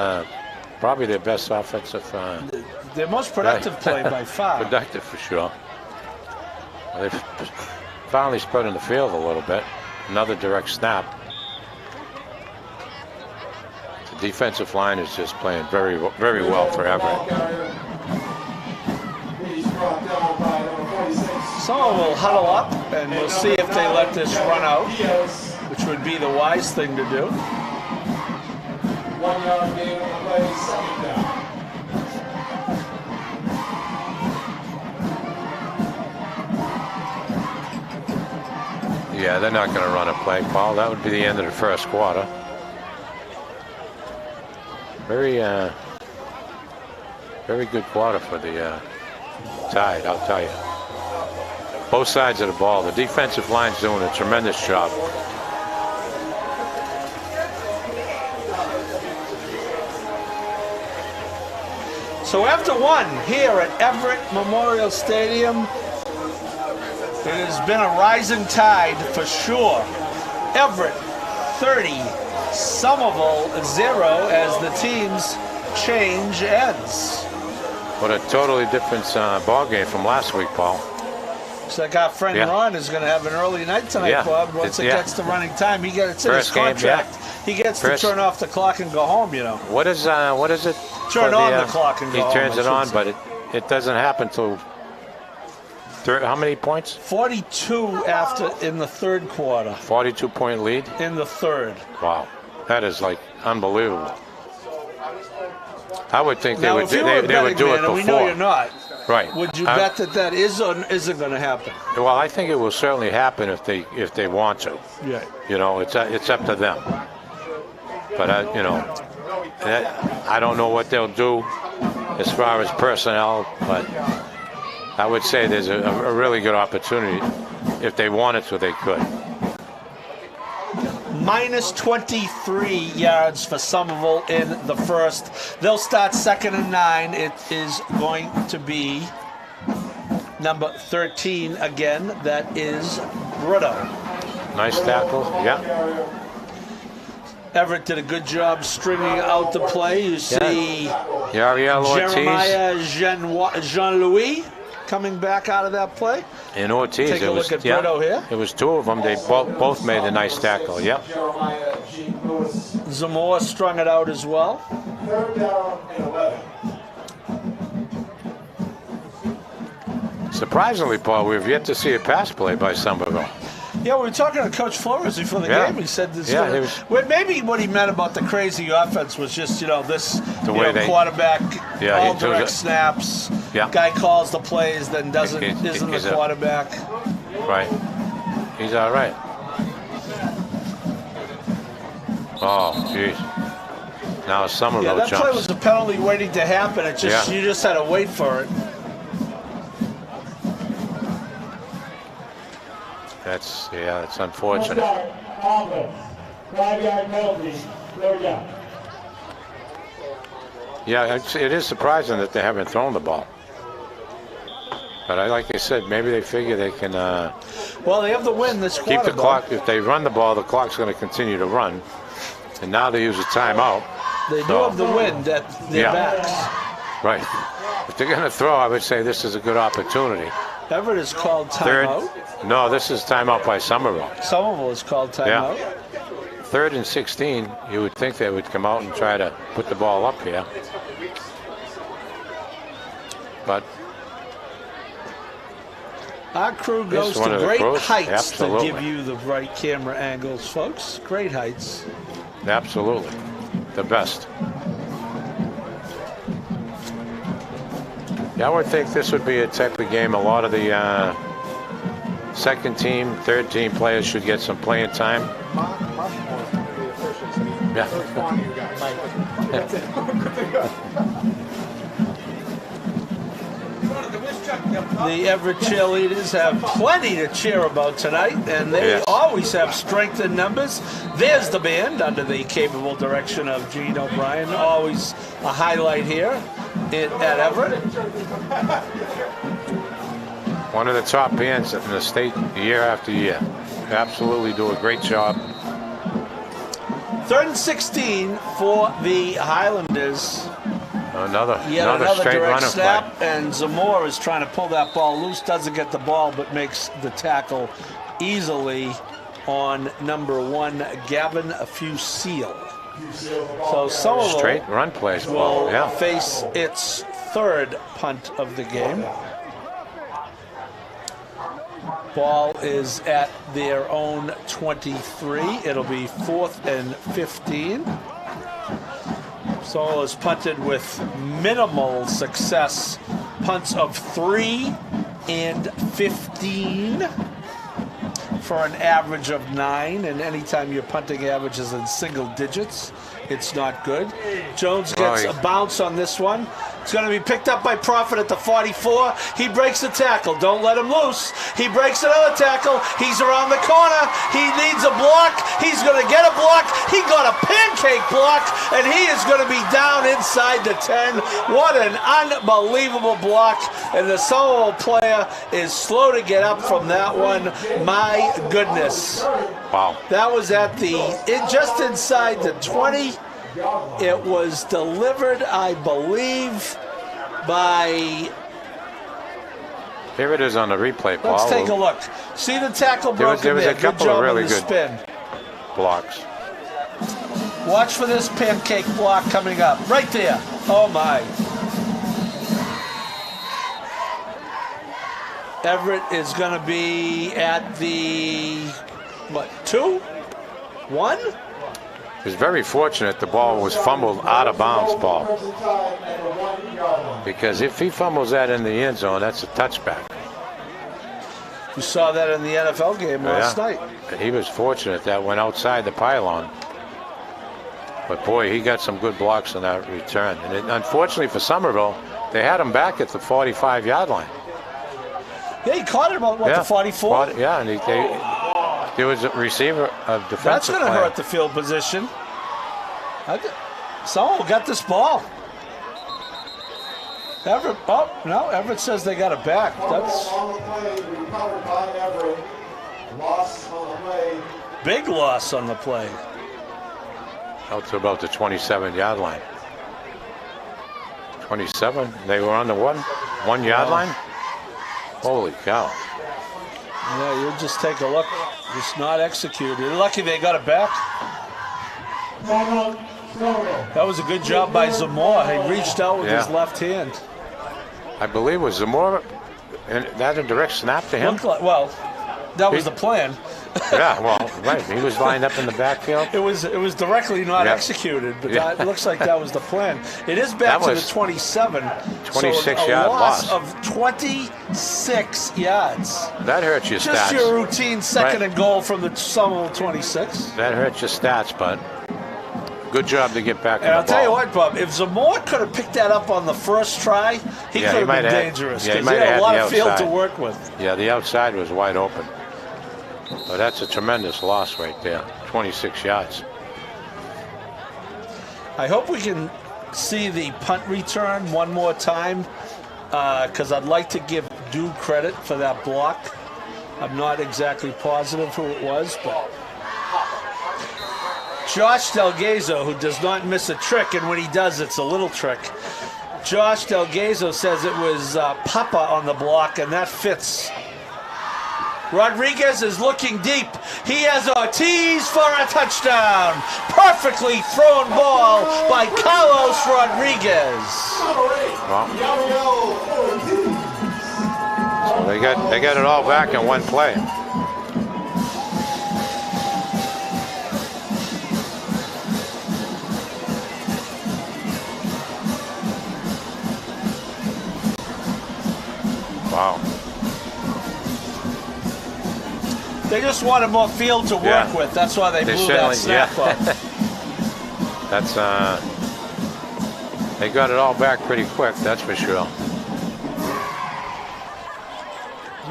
S6: probably their best offensive.
S5: Their most productive play by far.
S6: Productive for sure. They've finally spreading the field a little bit. Another direct snap. The defensive line is just playing very well for Everett.
S5: Someone will huddle up, and we'll see if they let this run out, which would be the wise thing to do.
S7: 1 yard gain on the play, second down.
S6: Yeah, they're not going to run a play, Paul. That would be the end of the first quarter. Very good quarter for the Tide, I'll tell you. Both sides of the ball. The defensive line's doing a tremendous job.
S5: So after one here at Everett Memorial Stadium, it has been a rising tide for sure. Everett 30, Somerville 0 as the team's change ends.
S6: What a totally different ball game from last week, Paul.
S5: So like our friend Ron is going to have an early night tonight, Bob. Once it gets to running time, he gets in his contract. He gets to turn off the clock and go home, you know.
S6: What is it?
S5: Turn on the clock and go home.
S6: He turns it on, but it doesn't happen till how many points?
S5: 42 in the third quarter.
S6: 42-point lead?
S5: In the third.
S6: Wow. That is like unbelievable. I would think they would do it before.
S5: We know you're not.
S6: Right.
S5: Would you bet that is or isn't going to happen?
S6: Well, I think it will certainly happen if they want to.
S5: Yeah.
S6: You know, it's up to them. But I don't know what they'll do as far as personnel, but I would say there's a really good opportunity. If they wanted to, they could.
S5: Minus 23 yards for Somerville in the first. They'll start 2nd and 9. It is going to be number 13 again. That is Brutto.
S6: Nice tackle. Yeah.
S5: Everett did a good job stringing out the play. You see Jeremiah Jean-Louis coming back out of that play.
S6: And Ortiz.
S5: Take a look at Brutto here.
S6: It was two of them. They both made a nice tackle. Yep.
S5: Zamora strung it out as well.
S7: 3rd down and 11.
S6: Surprisingly, Paul, we've yet to see a pass play by Somerville.
S5: Yeah, we were talking to Coach Flores before the game. He said this. Maybe what he meant about the crazy offense was just, this quarterback, all direct snaps.
S6: Yeah.
S5: Guy calls the plays, then isn't the quarterback.
S6: Right. He's all right. Oh, jeez. Now Somerville
S5: that
S6: jumps.
S5: play was a penalty waiting to happen. You just had to wait for it.
S6: That's unfortunate.
S2: 5-yard penalty, 3rd down.
S6: Yeah, it is surprising that they haven't thrown the ball. But like I said, maybe they figure they can.
S5: Well, they have the win this quarter.
S6: Keep the clock. If they run the ball, the clock's going to continue to run. And now they use a timeout.
S5: They do have the wind at their backs.
S6: Right. If they're going to throw, I would say this is a good opportunity.
S5: Everett is called timeout.
S6: No, this is timeout by Somerville.
S5: Somerville is called timeout.
S6: Yeah. 3rd and 16, you would think they would come out and try to put the ball up here. But
S5: our crew goes to great heights to give you the right camera angles, folks. Great heights.
S6: Absolutely. The best. Yeah, I would think this would be a type of game. A lot of the second team, third team players should get some playing time. Yeah.
S5: The Everett cheerleaders have plenty to cheer about tonight, and they always have strength in numbers. There's the band under the capable direction of Gene O'Brien. Always a highlight here at Everett.
S6: One of the top bands in the state year after year. Absolutely do a great job.
S5: 3rd and 16 for the Highlanders.
S6: Another straight
S5: direct
S6: running
S5: snap,
S6: play.
S5: and Zamora is trying to pull that ball loose. Doesn't get the ball, but makes the tackle easily on number 1, Gavin Fusil. So Somerville
S6: straight run plays
S5: will face its 3rd punt of the game. Ball is at their own 23. It'll be 4th and 15. Somerville is punted with minimal success. Punts of 3 and 15. for an average of 9, and anytime your punting average is in single digits, it's not good. Jones gets a bounce on this one. It's going to be picked up by Prophet at the 44. He breaks the tackle. Don't let him loose. He breaks another tackle. He's around the corner. He needs a block. He's going to get a block. He got a pancake block, and he is going to be down inside the 10. What an unbelievable block. And the Somerville player is slow to get up from that one. My goodness.
S6: Wow.
S5: That was at just inside the 20. It was delivered, I believe, by...
S6: Here it is on the replay, Paul.
S5: Let's take a look. See the tackle broken
S6: there was a couple
S5: Good job
S6: of really
S5: on the
S6: good
S5: spin.
S6: blocks.
S5: Watch for this pancake block coming up. Right there. Oh, my. Everett is going to be at the, 2? 1?
S6: He was very fortunate the ball was fumbled out of bounds, Paul. Because if he fumbles that in the end zone, that's a touchback.
S5: You saw that in the NFL game last night.
S6: And he was fortunate that went outside the pylon. But boy, he got some good blocks on that return. And unfortunately for Somerville, they had him back at the 45-yard line.
S5: Yeah, he caught him on, the 44?
S6: Yeah, and there was a receiver of defensive
S5: That's going to
S6: player.
S5: hurt the field position. Someone got this ball. Everett, no, Everett says they got it back. That's big loss on the play.
S6: Out to about the 27-yard line. 27. They were on the one yard line. Holy cow!
S5: Yeah, you just take a look. It's not executed. You're lucky they got it back. That was a good job by Zamora. He reached out with his left hand.
S6: I believe it was Zamora, and that a direct snap to him.
S5: That was the plan.
S6: Yeah, well, right. He was lined up in the backfield.
S5: It was directly not executed, but that looks like that was the plan. It is back to the 27.
S6: 26-yard
S5: loss of 26 yards.
S6: That hurts your stats.
S5: Just your routine second and goal from the Somerville 26.
S6: That hurts your stats, but good job to get back.
S5: And I'll tell you what, Bob, if Zamora could have picked that up on the first try, he could have been dangerous because he had a lot of field to work with.
S6: Yeah, the outside was wide open. But that's a tremendous loss right there, 26 yards.
S5: I hope we can see the punt return one more time because I'd like to give due credit for that block. I'm not exactly positive who it was, but Josh Delgazo, who does not miss a trick, and when he does, it's a little trick. Josh Delgazo says it was Papa on the block, and that fits. Rodriguez is looking deep. He has Ortiz for a touchdown. Perfectly thrown ball by Carlos Rodriguez.
S6: So they got it all back in one play. Wow.
S5: They just wanted more field to work with. That's why they blew that snap up.
S6: That's they got it all back pretty quick, that's for sure.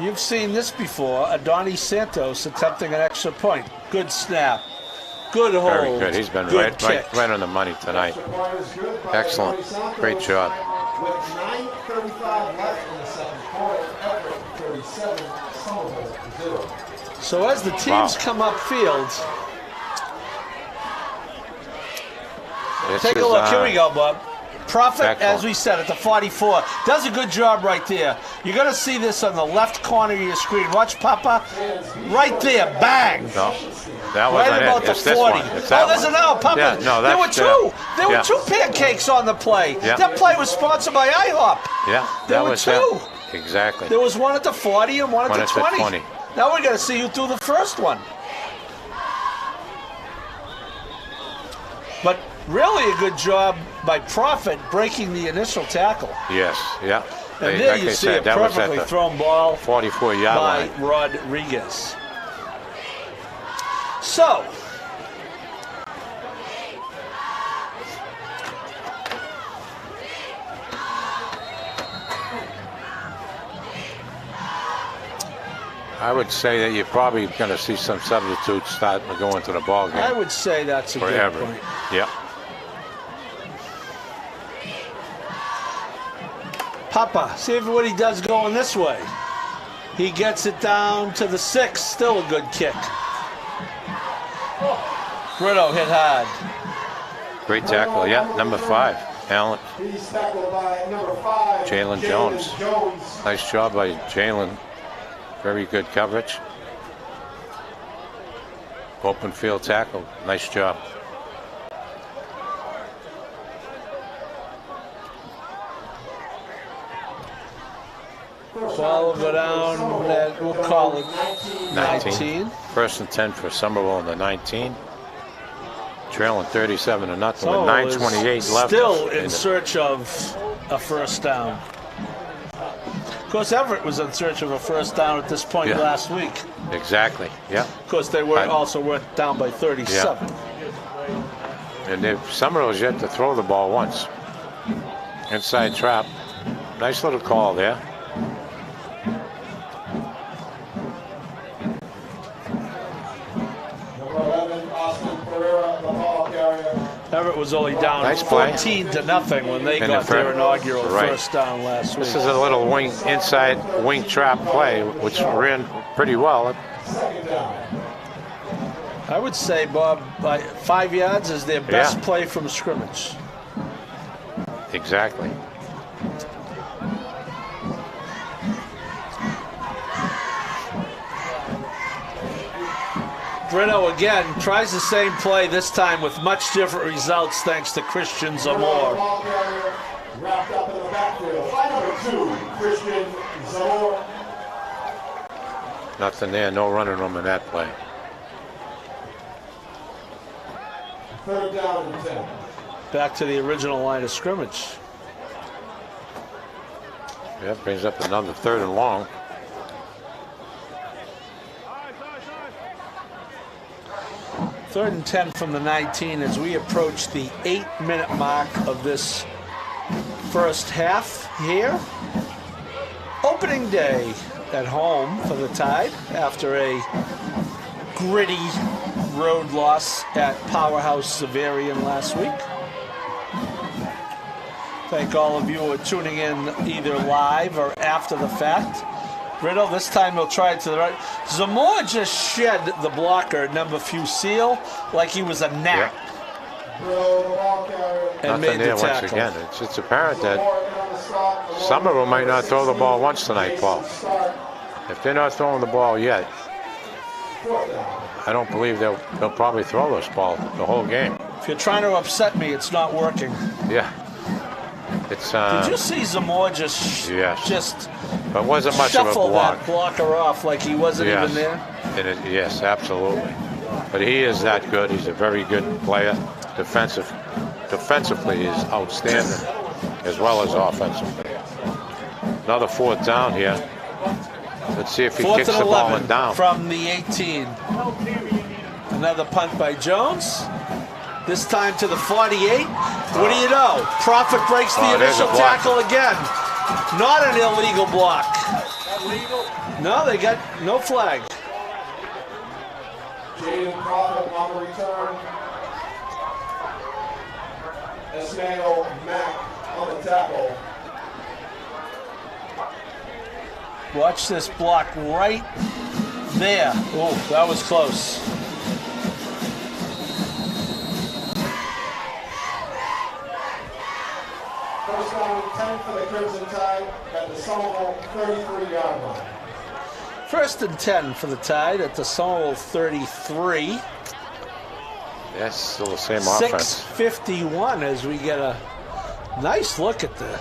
S5: You've seen this before. Adonis Santos attempting an extra point. Good snap. Good hold.
S6: Very good. He's been right on the money tonight. Excellent. Great job.
S7: With 9:35 left in the second quarter, Everett 37, Somerville 0.
S5: So as the teams come upfield, take a look. Here we go, Bob. Prophet, as we said, at the 44, does a good job right there. You're going to see this on the left corner of your screen. Watch Papa. Right there. Bang.
S6: No, that wasn't
S5: right about
S6: it.
S5: the
S6: It's
S5: 40.
S6: This one.
S5: There's another Papa.
S6: Yeah, no,
S5: there were two. There were two pancakes on the play.
S6: Yeah.
S5: That play was sponsored by IHOP.
S6: Yeah,
S5: there were two.
S6: Exactly.
S5: There was one at the 40 and one at the 20. Now we're going to see who threw the first one. But really a good job by Prophet breaking the initial tackle.
S6: Yes, yeah.
S5: And there you see a perfectly thrown ball
S6: 44-yard
S5: by
S6: line.
S5: Rodriguez. So,
S6: I would say that you're probably going to see some substitutes starting to go into the ball game.
S5: I would say that's a
S6: for
S5: good
S6: Everett.
S5: point.
S6: Yeah.
S5: Papa, see if what he does going this way. He gets it down to the 6. Still a good kick. Brito hit hard.
S6: Great tackle. Yeah, number 5, Allen.
S7: He's tackled by number 5,
S6: Jalen Jones. Nice job by Jalen. Very good coverage. Open field tackle. Nice job.
S5: Ball will go down at, we'll call it 19.
S6: 1st and 10 for Somerville on the 19. Trailing 37-0 with
S5: Somerville is
S6: 9:28 left.
S5: Still in search of a first down. Of course, Everett was in search of a first down at this point last week.
S6: Exactly. Yeah.
S5: Of course, they were also went down by 37.
S6: And Somerville's yet to throw the ball once. Inside trap. Nice little call there.
S5: Everett was only down 14-0 when they got their inaugural first down last week.
S6: This is a little inside wing trap play, which ran pretty well.
S5: I would say, Bob, by 5 yards is their best play from scrimmage.
S6: Exactly.
S5: Brito again tries the same play, this time with much different results thanks to Christian Zamor.
S7: Wrapped up in the backfield. By number 2, Christian Zamor.
S6: Nothing there, no running room in that play.
S7: 3rd down and 10.
S5: Back to the original line of scrimmage.
S6: Yeah, brings up another 3rd and long.
S5: Third and 10 from the 19 as we approach the 8-minute mark of this first half here. Opening day at home for the Tide after a gritty road loss at Powerhouse Xaverian last week. Thank all of you who are tuning in either live or after the fact. Brito, this time he'll try it to the right. Zamora just shed the blocker, number Fusil, like he was a gnat. And
S6: Nothing
S5: made
S6: there
S5: the
S6: once
S5: tackle.
S6: again. It's apparent that some of them might not throw the ball once tonight, Paul. If they're not throwing the ball yet, I don't believe they'll probably throw this ball the whole game.
S5: If you're trying to upset me, it's not working.
S6: Yeah. It's
S5: Did you see Zamora just
S6: but wasn't much of a
S5: shuffle
S6: block.
S5: that blocker off like he wasn't even there?
S6: And yes, absolutely. But he is that good. He's a very good player. Defensively, he's outstanding, as well as offensively. Another 4th down here. Let's see if he kicks the ball and down.
S5: From the 18. Another punt by Jones. This time to the 48. What do you know? Prophet breaks the initial tackle again. Not an illegal block. No, they got no flag.
S7: Jaden Prophet on the return. Ismail Mack on the tackle.
S5: Watch this block right there. Oh, that was close.
S7: First down and 10 for the Crimson Tide at the Somerville 33-yard line.
S5: 1st and 10 for the Tide at the Somerville 33.
S6: Yes, still the same offense.
S5: 6:51 as we get a nice look at the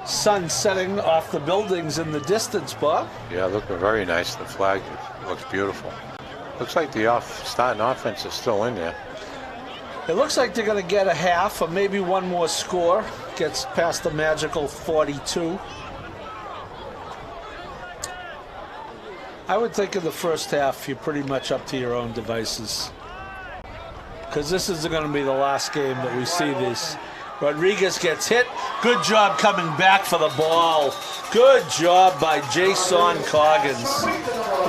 S5: sun setting off the buildings in the distance, Bob.
S6: Yeah, looking very nice. The flag looks beautiful. Looks like the starting offense is still in there.
S5: It looks like they're going to get a half or maybe one more score. Gets past the magical 42. I would think in the first half, you're pretty much up to your own devices. Because this is going to be the last game that we see this. Rodriguez gets hit. Good job coming back for the ball. Good job by Jason Coggins.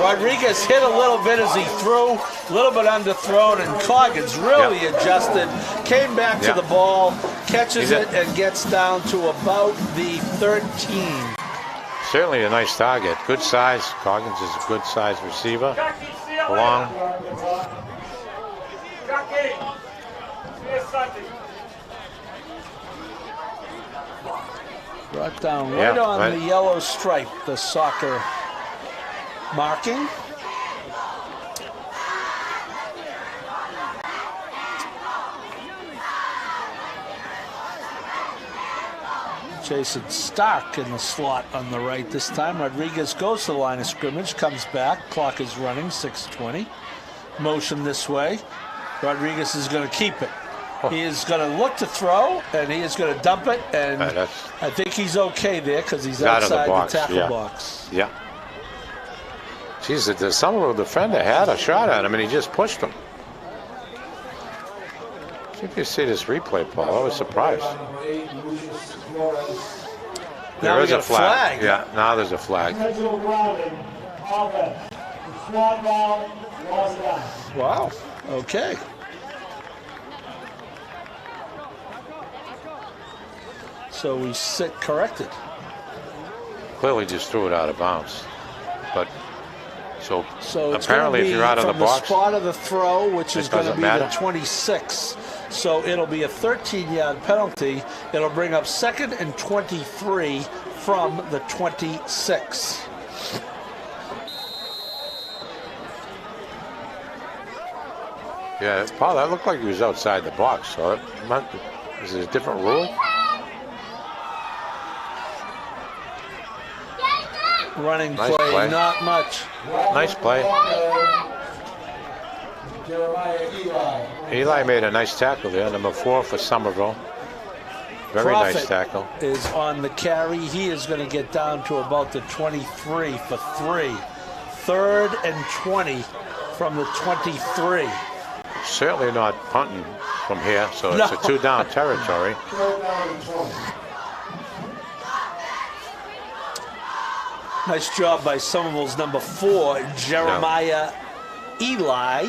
S5: Rodriguez hit a little bit as he threw, a little bit underthrown, and Coggins really adjusted, came back to the ball, catches it, and gets down to about the 13.
S6: Certainly a nice target. Good size. Coggins is a good size receiver. Long.
S5: Brought down right on the yellow stripe, the soccer marking. Jason Stark in the slot on the right this time. Rodriguez goes to the line of scrimmage, comes back. Clock is running, 6:20. Motion this way. Rodriguez is going to keep it. He is going to look to throw, and he is going to dump it, and I think he's okay there because he's outside the tackle box.
S6: Yeah. Geez, the Somerville defender had a shot at him, and he just pushed him. See if you see this replay, Paul. I was surprised. There is a flag. Yeah, now there's a flag.
S5: Wow. Okay. So we sit corrected.
S6: Clearly just threw it out of bounds. But so
S5: it's
S6: apparently if you're out of the box,
S5: from the spot of the throw, which is going to be
S6: matter.
S5: the 26. So it'll be a 13-yard penalty. It'll bring up 2nd and 23 from the 26.
S6: Yeah, Paul, that looked like he was outside the box. So is it a different rule?
S5: Running play, not much.
S6: Nice play. Eli made a nice tackle there, number 4 for Somerville. Very nice tackle.
S5: Is on the carry. He is going to get down to about the 23 for 3. 3rd and 20 from the 23.
S6: Certainly not punting from here, so it's a 2-down territory.
S5: Nice job by Somerville's number 4, Jeremiah Ely,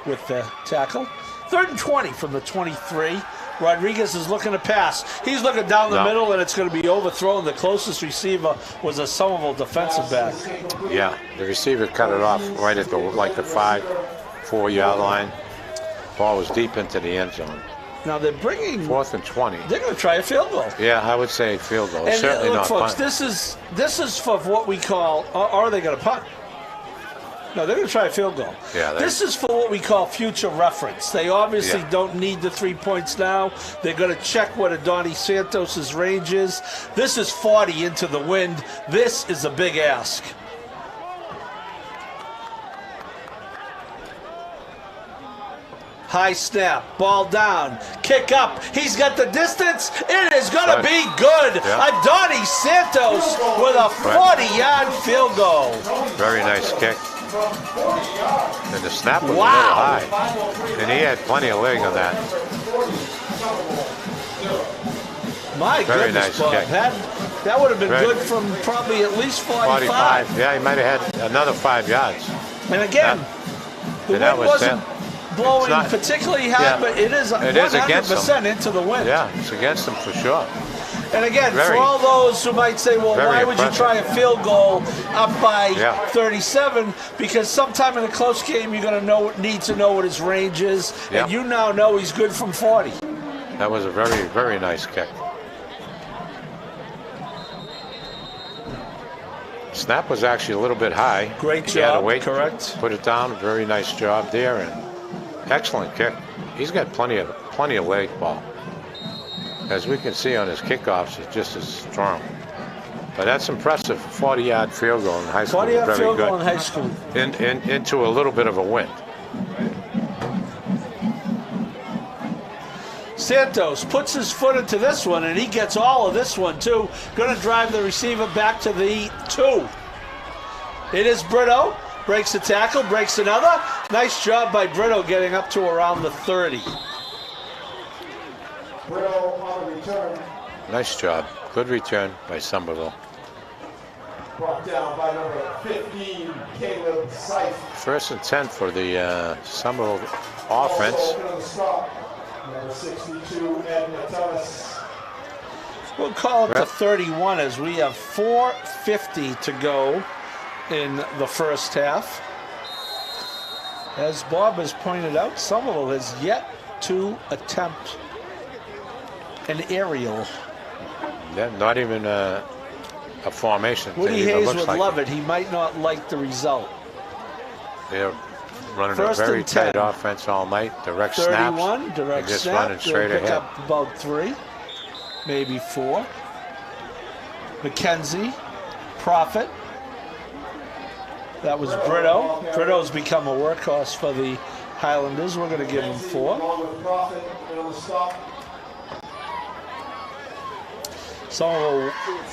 S5: with the tackle. 3rd and 20 from the 23. Rodriguez is looking to pass. He's looking down the middle, and it's going to be overthrown. The closest receiver was a Somerville defensive back.
S6: Yeah, the receiver cut it off right at the 4-yard line. Ball was deep into the end zone.
S5: Now they're bringing
S6: 4th and 20.
S5: They're going to try a field goal.
S6: Yeah, I would say field goal.
S5: And
S6: certainly
S5: look,
S6: not
S5: folks,
S6: punt.
S5: this is for what we call. Or are they going to punt? No, they're going to try a field goal.
S6: Yeah,
S5: this is for what we call future reference. They obviously don't need the 3 points now. They're going to check what Adonai Santos' range is. This is 40 into the wind. This is a big ask. High snap, ball down, kick up. He's got the distance. It is going to be good. Adonai Santos with a 40-yard field goal.
S6: Very nice kick. And the snap was a little high. And he had plenty of leg on that.
S5: My
S6: Very
S5: goodness,
S6: nice kick.
S5: That would have been good from probably at least 45.
S6: Yeah, he might have had another 5 yards.
S5: And again, the wind wasn't blowing particularly hard, but it is 100% into the wind.
S6: Yeah, it's against them for sure.
S5: And again, for all those who might say, well, why would you try a field goal up by 37? Because sometime in a close game, you're going to need to know what his range is. And you now know he's good from 40.
S6: That was a very, very nice kick. Snap was actually a little bit high.
S5: Great job,
S6: he had to wait,
S5: correct.
S6: Put it down, very nice job there, and excellent kick. He's got plenty of leg, Paul. As we can see on his kickoffs, it's just as strong. But that's impressive. 40-yard field goal in high school.
S5: 40-yard field goal in high school.
S6: Into a little bit of a wind.
S5: Santos puts his foot into this one, and he gets all of this one, too. Going to drive the receiver back to the 2. It is Brito. Breaks the tackle, breaks another. Nice job by Brito getting up to around the 30.
S7: Brito on the return.
S6: Nice job. Good return by Somerville.
S7: Brought down by number 15, Caleb Seif.
S6: 1st and 10 for the Somerville offense.
S7: Also open on the stop, number 62, Ed Natalis.
S5: We'll call it to 31 as we have 4:50 to go in the first half. As Bob has pointed out, Somerville has yet to attempt an aerial.
S6: Yeah, not even a formation.
S5: Woody Hayes would love it. He might not like the result.
S6: They're running
S5: First
S6: a very
S5: and 10.
S6: tight offense all night. Direct
S5: 31,
S6: snaps.
S5: direct
S6: They're just
S5: snap.
S6: running straight
S5: They'll pick
S6: ahead.
S5: up about 3, maybe 4. McKenzie, Prophet. That was Brito. Brito's become a workhorse for the Highlanders. We're going to give him 4.
S7: Along with Prophet on the stop.
S5: Somerville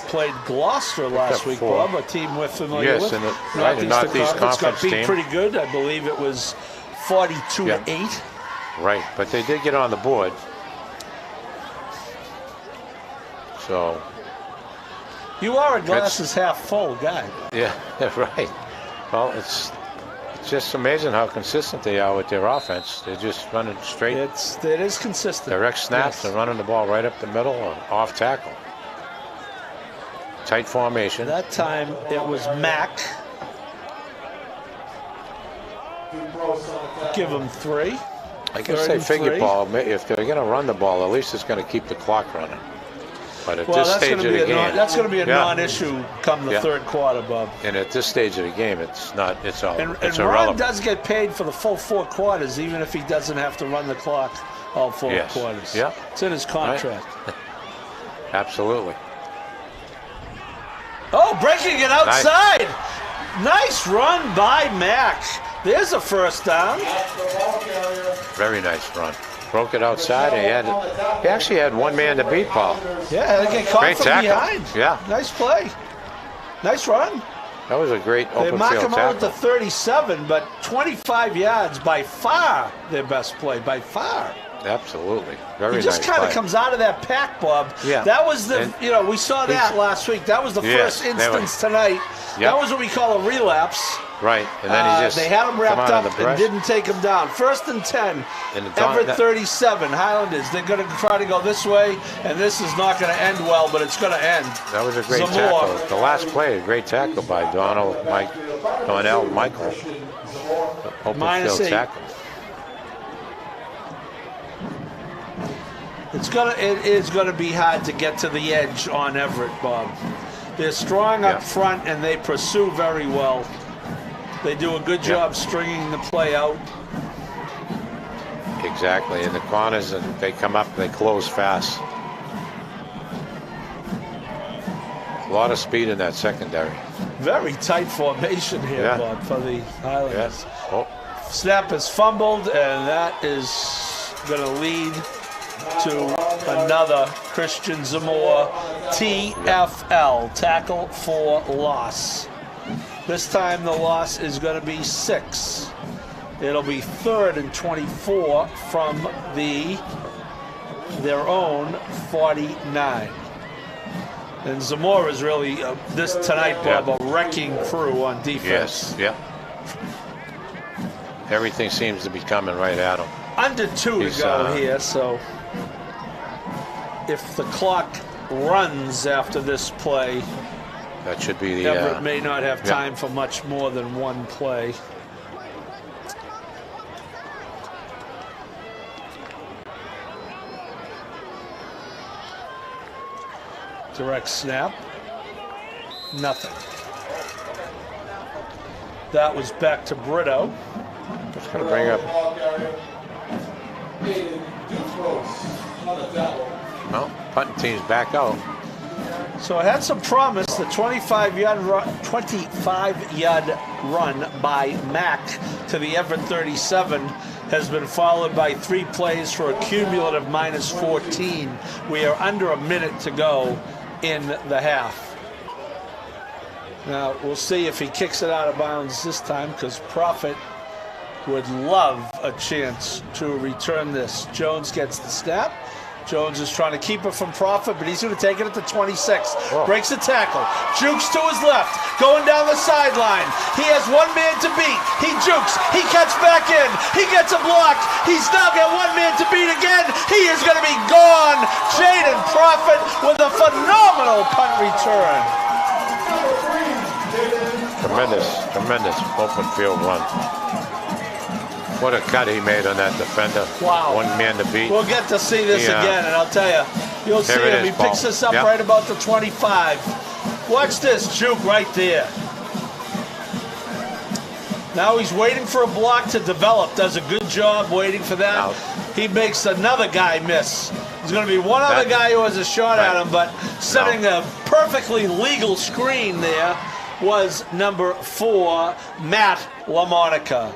S5: played Gloucester last week,
S6: 4.
S5: Bob, a team we're familiar with.
S6: Yes, and the Northeast
S5: Conference got
S6: Conference
S5: beat
S6: team.
S5: pretty good. I believe it was 42-8.
S6: Right, but they did get on the board. So,
S5: You are a glasses half full guy.
S6: yeah, right. Well, it's just amazing how consistent they are with their offense. They're just running straight.
S5: It is consistent.
S6: Direct snaps
S5: Yes.
S6: and running the ball right up the middle or off tackle. Tight formation.
S5: That time it was Mack. Give him 3.
S6: I can
S5: Third
S6: say
S5: and
S6: figure
S5: 3.
S6: ball. If they're going to run the ball, at least it's going to keep the clock running. But at
S5: Well,
S6: this
S5: that's
S6: stage
S5: going
S6: of
S5: to
S6: the
S5: be
S6: game,
S5: that's going to be a
S6: yeah.
S5: non-issue come the
S6: Yeah.
S5: third quarter, Bob.
S6: And at this stage of the game, it's not. It's all.
S5: And
S6: it's
S5: Ron
S6: irrelevant.
S5: does get paid for the full 4 quarters, even if he doesn't have to run the clock all 4
S6: Yes.
S5: quarters.
S6: Yeah.
S5: It's in his contract.
S6: Absolutely.
S5: Oh, breaking it outside. Nice run by Mack. There's a first down.
S6: Very nice run. Broke it outside. He actually had one man to beat, Paul.
S5: Yeah, they get caught
S6: Great
S5: from
S6: tackle.
S5: behind.
S6: Yeah.
S5: Nice play. Nice run.
S6: That was a great
S5: They
S6: open
S5: mark
S6: field
S5: him out at the
S6: tackle.
S5: 37, but 25 yards, by far their best play, by far.
S6: Absolutely. Very
S5: He just
S6: nice
S5: kind of
S6: play.
S5: comes out of that pack, Bob.
S6: Yeah.
S5: That was the,
S6: And
S5: we saw that last week. That was the
S6: Yes,
S5: first
S6: they were-
S5: instance tonight.
S6: Yep.
S5: That was what we call a relapse.
S6: Right, and then he just
S5: They had him
S6: come
S5: wrapped
S6: out
S5: up
S6: of the
S5: and
S6: brush.
S5: didn't take him down. 1st and 10.
S6: And it's on-
S5: Everett
S6: that-
S5: 37, Highlanders. They're going to try to go this way, and this is not going to end well, but it's going to end.
S6: That was a great
S5: Zamora.
S6: tackle. The last play, a great tackle by Donnell Michael. Open
S5: Minus
S6: field
S5: 8.
S6: tackle.
S5: It is going to be hard to get to the edge on Everett, Bob. They're strong up
S6: Yeah.
S5: front, and they pursue very well. They do a good job stringing the play out.
S6: Exactly. In the corners, and they come up, they close fast. A lot of speed in that secondary.
S5: Very tight formation here,
S6: Yeah.
S5: Bob, for the Highlanders.
S6: Yes. Oh,
S5: Snap is fumbled, and that is going to lead to another Christian Zamora TFL, tackle for loss. This time the loss is going to be 6. It'll be 3rd and 24 from their own 49. And Zamora is really, this tonight, Bob, a wrecking crew on defense.
S6: yes. Yeah. Everything seems to be coming right at him.
S5: Under 2
S6: He's,
S5: to go here, so if the clock runs after this play,
S6: That should be the.
S5: Everett may not have
S6: yeah.
S5: time for much more than one play. Direct snap. Nothing. That was back to Brito.
S6: It's going to bring up. Well, punting team's back out.
S5: So it had some promise. The 25-yard run by Mack to the Everett 37 has been followed by 3 plays for a cumulative minus 14. We are under a minute to go in the half. Now, we'll see if he kicks it out of bounds this time, because Prophet would love a chance to return this. Jones gets the snap. Jones is trying to keep it from Prophet, but he's going to take it at the 26.
S6: Oh.
S5: Breaks a tackle. Jukes to his left. Going down the sideline. He has one man to beat. He jukes. He cuts back in. He gets a block. He's now got one man to beat again. He is going to be gone. Jaden Prophet with a phenomenal punt return.
S6: Tremendous open field run. What a cut he made on that defender.
S5: Wow.
S6: One man to beat.
S5: We'll get to see this again, and I'll tell you, you'll see him. He picks this up right about the 25. Watch this juke right there. Now he's waiting for a block to develop. Does a good job waiting for that.
S6: Out.
S5: He makes another guy miss. There's going to be one other guy who has a shot at him, but setting a perfectly legal screen there was number 4, Matt LaMonica.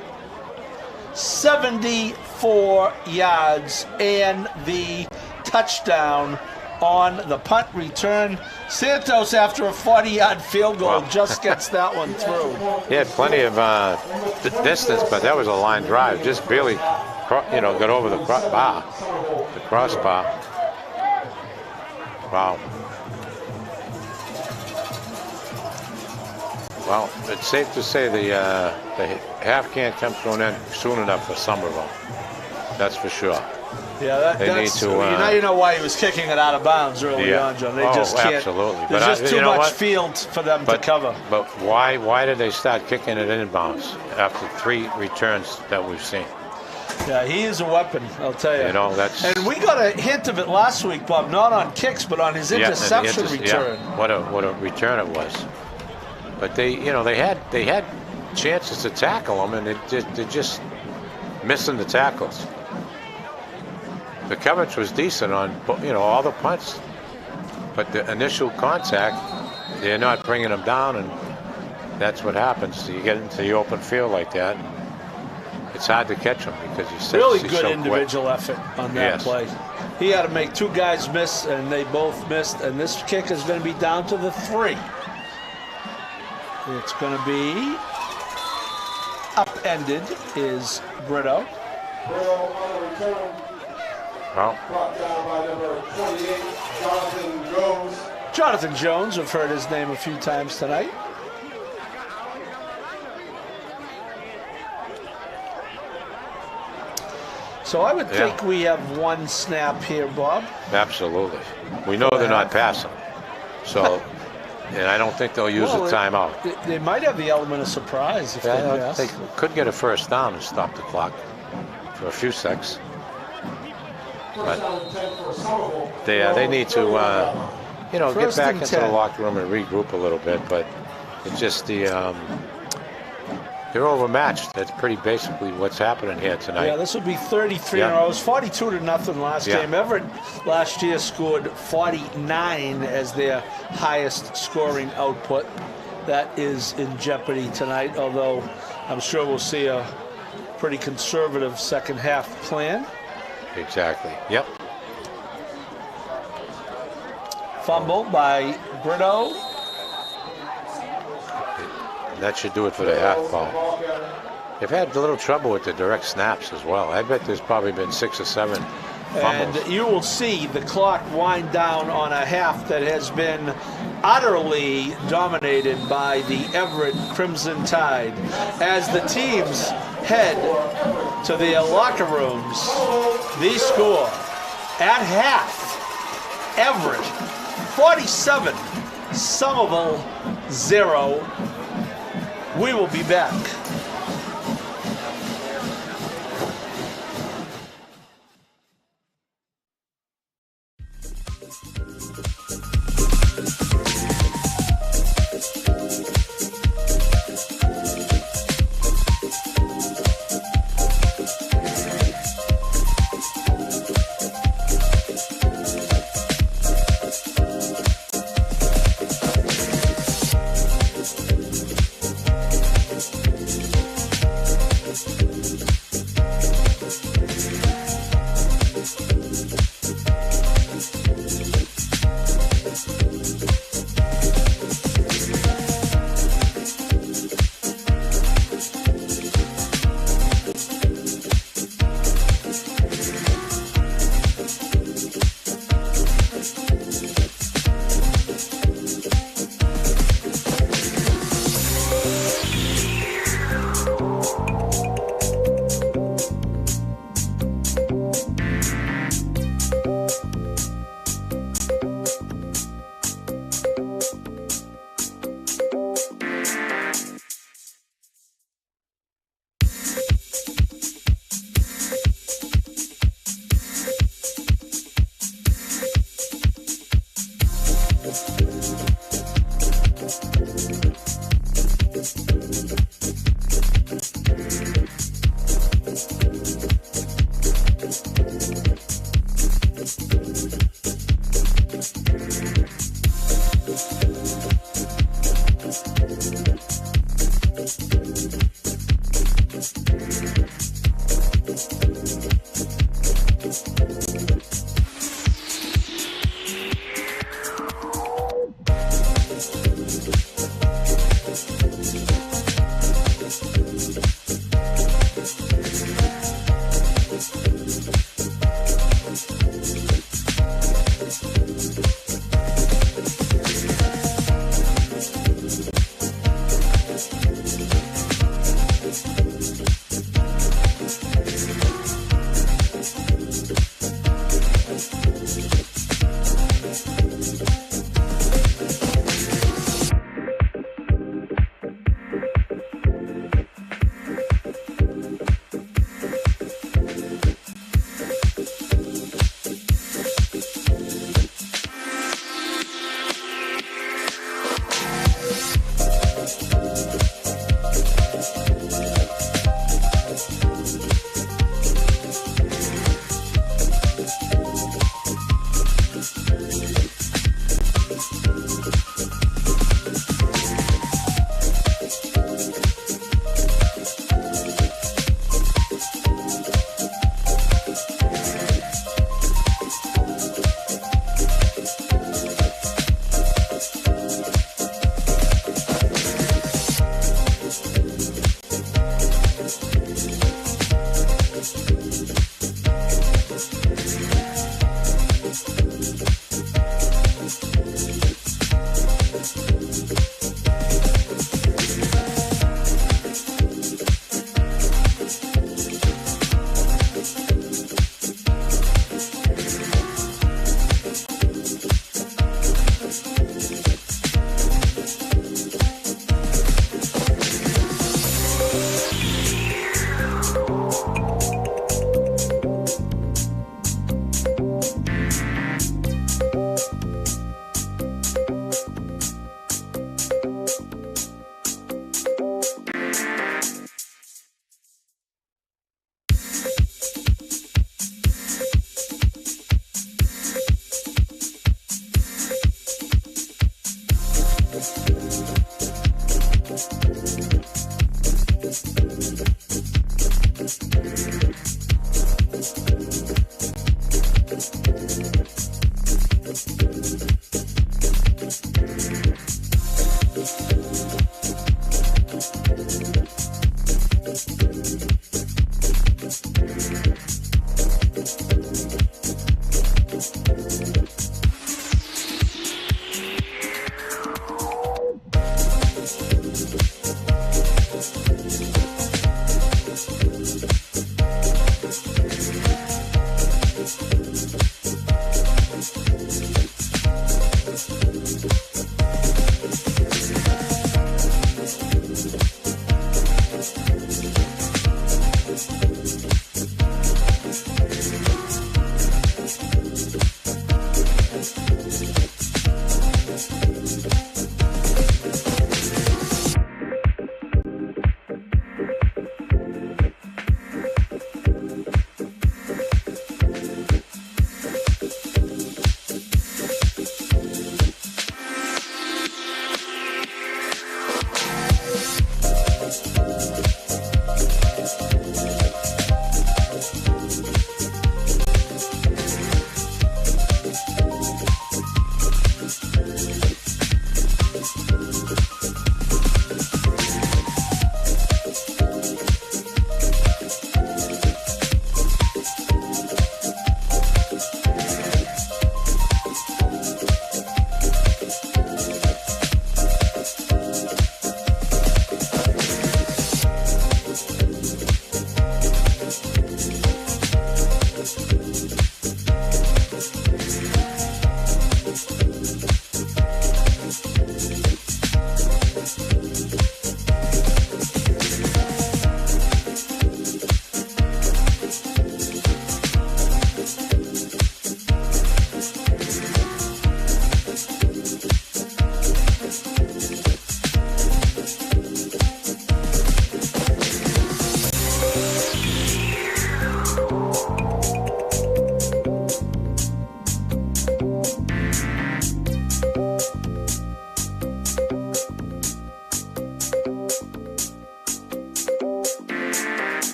S5: 74 yards and the touchdown on the punt return. Santos, after a 40-yard field goal, just gets that one through.
S6: He had plenty of distance, but that was a line drive. Just barely, got over the crossbar. Wow. Well, it's safe to say the half can't come thrown in soon enough for Somerville. That's for sure.
S5: Yeah, that's now you know why he was kicking it out of bounds early on, John. They just can't.
S6: Absolutely.
S5: There's just too much field for them to cover.
S6: But why did they start kicking it inbounds after 3 returns that we've seen?
S5: Yeah, he is a weapon, I'll tell you.
S6: And
S5: we got a hint of it last week, Bob, not on kicks, but on his interception return.
S6: Yeah. What a return it was. But they had chances to tackle him, and they're just missing the tackles. The coverage was decent on all the punts, but the initial contact, they're not bringing them down, and that's what happens. So you get into the open field like that, and it's hard to catch them because he's
S5: really
S6: so
S5: good individual
S6: quick.
S5: effort on that play. He had to make 2 guys miss, and they both missed, and this kick is going to be down to the 3. It's going to be upended is Brito.
S6: Well,
S7: Brought down by number 28, Jonathan Jones.
S5: Jonathan Jones, we've heard his name a few times tonight. So I would think we have 1 snap here, Bob.
S6: Absolutely. We know they're not passing. So, and I don't think they'll use a timeout.
S5: They might have the element of surprise if they pass.
S6: They could get a first down and stop the clock for a few seconds. But they need to, get back into the locker room and regroup a little bit. But it's just they're overmatched. That's pretty basically what's happening here tonight.
S5: Yeah, this would be 33 in a row. It was 42-0 last game. Everett last year scored 49 as their highest scoring output. That is in jeopardy tonight, although I'm sure we'll see a pretty conservative second half plan.
S6: Exactly. Yep.
S5: Fumble by Brito.
S6: That should do it for the half ball. They've had a little trouble with the direct snaps as well. I bet there's probably been 6 or 7 fumbles.
S5: And you will see the clock wind down on a half that has been utterly dominated by the Everett Crimson Tide as the teams head to their locker rooms. The score at half, Everett 47, Somerville 0. We will be back.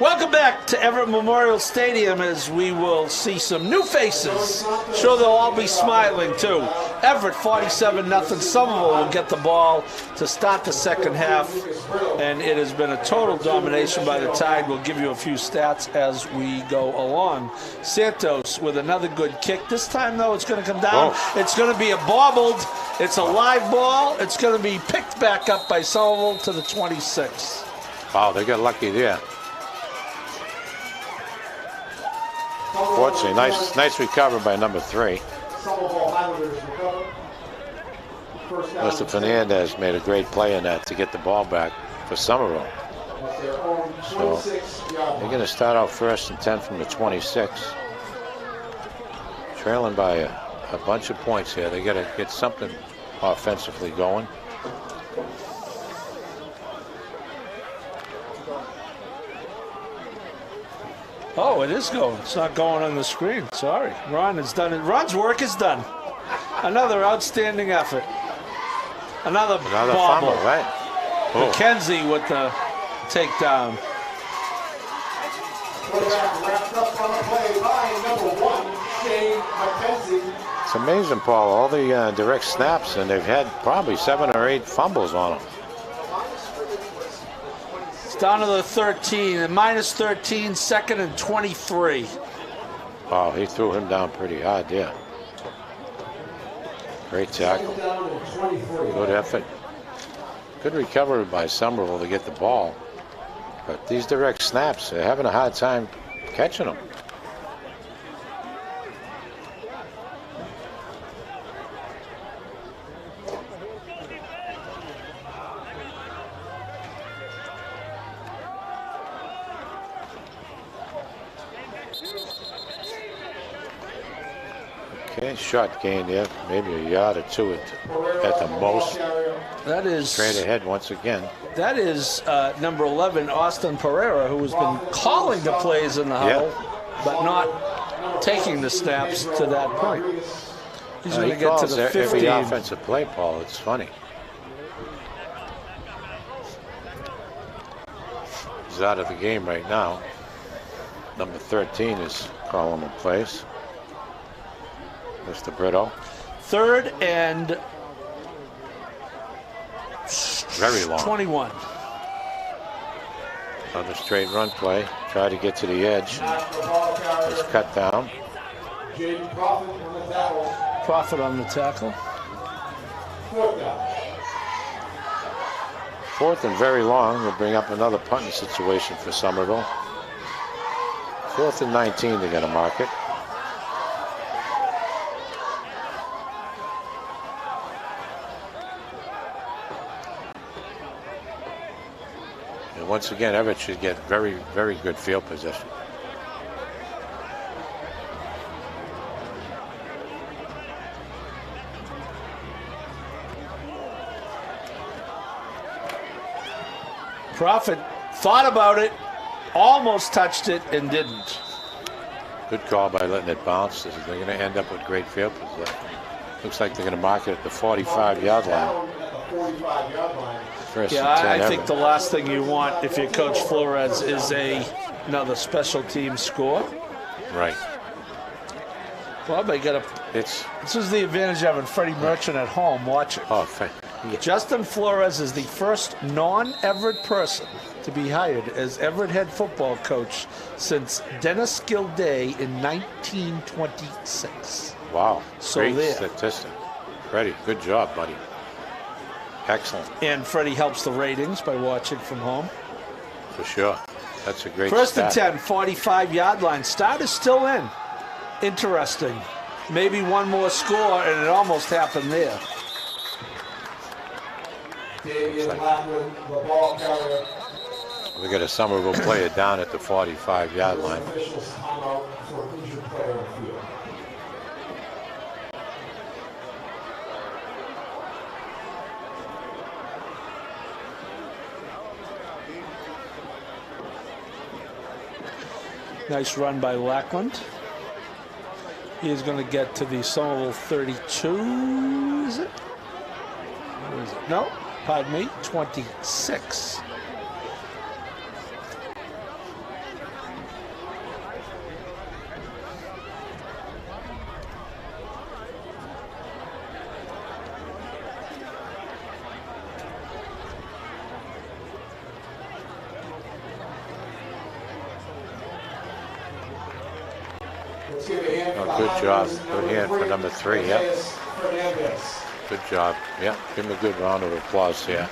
S5: Welcome back to Everett Memorial Stadium as we will see some new faces. Sure, they'll all be smiling too. Everett 47-0. Somerville will get the ball to start the second half, and it has been a total domination by the Tide. We'll give you a few stats as we go along. Santos with another good kick. This time, though, it's going to come down. Oh. It's going to be a bobbled. It's a live ball. It's going to be picked back up by Somerville to the 26.
S6: Wow, they got lucky there. Fortunately, nice recovery by number 3. Mr. Fernandez made a great play in that to get the ball back for Somerville. So they're going to start out 1st and 10 from the 26. Trailing by a bunch of points here. They got to get something offensively going.
S5: Oh, it is going. It's not going on the screen. Sorry. Ron has done it. Ron's work is done. Another outstanding effort. Another bobble.
S6: Fumble, right? Oh.
S5: McKenzie with the takedown.
S6: It's amazing, Paul. All the direct snaps, and they've had probably 7 or 8 fumbles on them.
S5: Down to the 13, and minus 13, 2nd and 23.
S6: Wow, he threw him down pretty hard, yeah. Great tackle. Good effort. Good recovery by Somerville to get the ball. But these direct snaps, they're having a hard time catching them. Okay, short gain there, maybe a yard or 2 at the most.
S5: That is
S6: straight ahead once again.
S5: That is number 11, Austin Pereira, who has been calling the plays in the huddle, but not taking the snaps to that point. He's going to get to the 15.
S6: Every offensive play, Paul. It's funny. He's out of the game right now. Number 13 is calling the plays. Mr. Brito.
S5: 3rd and
S6: very long.
S5: 21.
S6: Another straight run play. Try to get to the edge. It's cut down.
S5: Profit on the tackle.
S6: 4th and very long. We'll bring up another punting situation for Somerville. 4th and 19, they're going to mark it. Once again, Everett should get very, very good field position.
S5: Profit thought about it, almost touched it, and didn't.
S6: Good call by letting it bounce. They're going to end up with great field position. Looks like they're going to mark it at the 45-yard line.
S5: Yeah, I think the last thing you want if you're Coach Flores is another special team score.
S6: Right.
S5: Well, they got this is the advantage of having Freddie Merchant at home watching.
S6: Oh,
S5: yeah. Justin Flores is the first non-Everett person to be hired as Everett head football coach since Dennis Gilday in 1926.
S6: Wow.
S5: So
S6: great statistic. Freddie, good job, buddy. Excellent.
S5: And Freddie helps the ratings by watching from home.
S6: For sure. That's a great
S5: 1st and 10, 45-yard line. Start is still in. Interesting. Maybe one more score, and it almost happened there.
S6: We got a Somerville player down at the 45-yard line.
S5: Nice run by Lackland. He is going to get to the Somerville 32, is it? Where is it? No, pardon me, 26.
S7: give a hand for the
S6: Good job.
S7: Highlanders,
S6: Good hand for number 3, yeah.
S7: Fernandez.
S6: Good job. Yeah, give him a good round of applause here.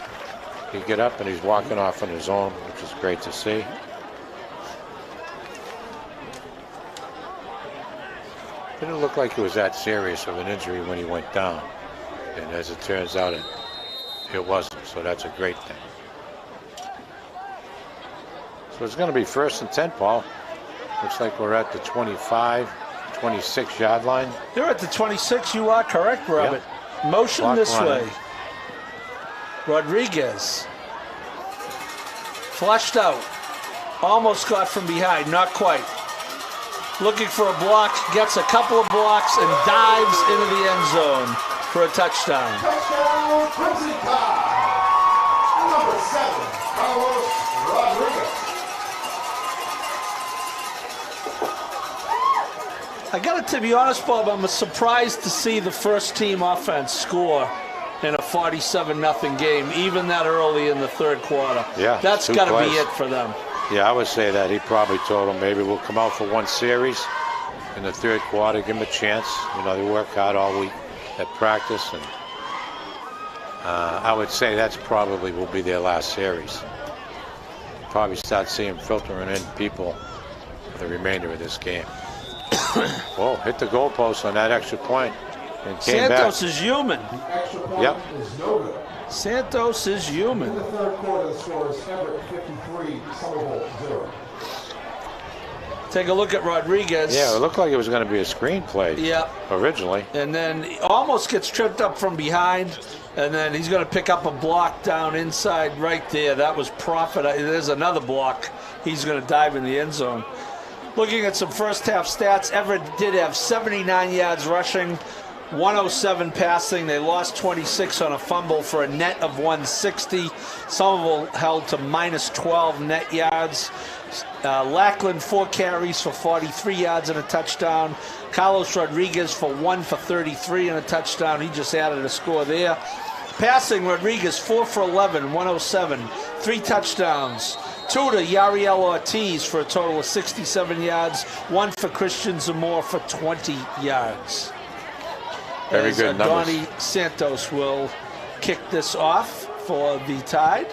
S6: He get up and he's walking off on his own, which is great to see. Didn't look like it was that serious of an injury when he went down. And as it turns out, it wasn't, so that's a great thing. So it's going to be 1st and 10, Paul. Looks like we're at the 25, 26 yard line.
S5: You're at the 26. You are correct, Robert. Yep. Motion
S6: Clock
S5: this
S6: running.
S5: way. Rodriguez. Flushed out. Almost got from behind. Not quite. Looking for a block. Gets a couple of blocks and dives into the end zone for a touchdown.
S7: Touchdown, Crimson Tide. Number 7, Carlos Rodriguez.
S5: I got it, to be honest, Bob, I'm surprised to see the first team offense score in a 47-0 game, even that early in the third quarter.
S6: Yeah,
S5: that's got to be it for them.
S6: Yeah, I would say that. He probably told them maybe we'll come out for one series in the third quarter, give them a chance. You know, they work hard all week at practice, and I would say that's probably will be their last series. Probably start seeing filtering in people for the remainder of this game. Whoa, hit the goalpost on that extra point and came
S5: Santos
S6: back.
S5: is human.
S7: Extra point
S6: Yep.
S7: is no good.
S5: Santos is
S7: In
S5: human.
S7: the third quarter, the score is Everett 53, Somerville 0.
S5: Take a look at Rodriguez.
S6: Yeah, it looked like it was going to be a screenplay originally.
S5: And then he almost gets tripped up from behind, and then he's going to pick up a block down inside right there. That was profit. There's another block. He's going to dive in the end zone. Looking at some first half stats, Everett did have 79 yards rushing, 107 passing. They lost 26 on a fumble for a net of 160. Somerville held to minus 12 net yards. Lackland 4 carries for 43 yards and a touchdown. Carlos Rodriguez for 1 for 33 and a touchdown. He just added a score there. Passing, Rodriguez 4 for 11, 107, 3 touchdowns. 2 to Yariel Ortiz for a total of 67 yards. 1 for Christian Zamora for 20 yards.
S6: Very good numbers.
S5: Donnie Santos will kick this off for the Tide.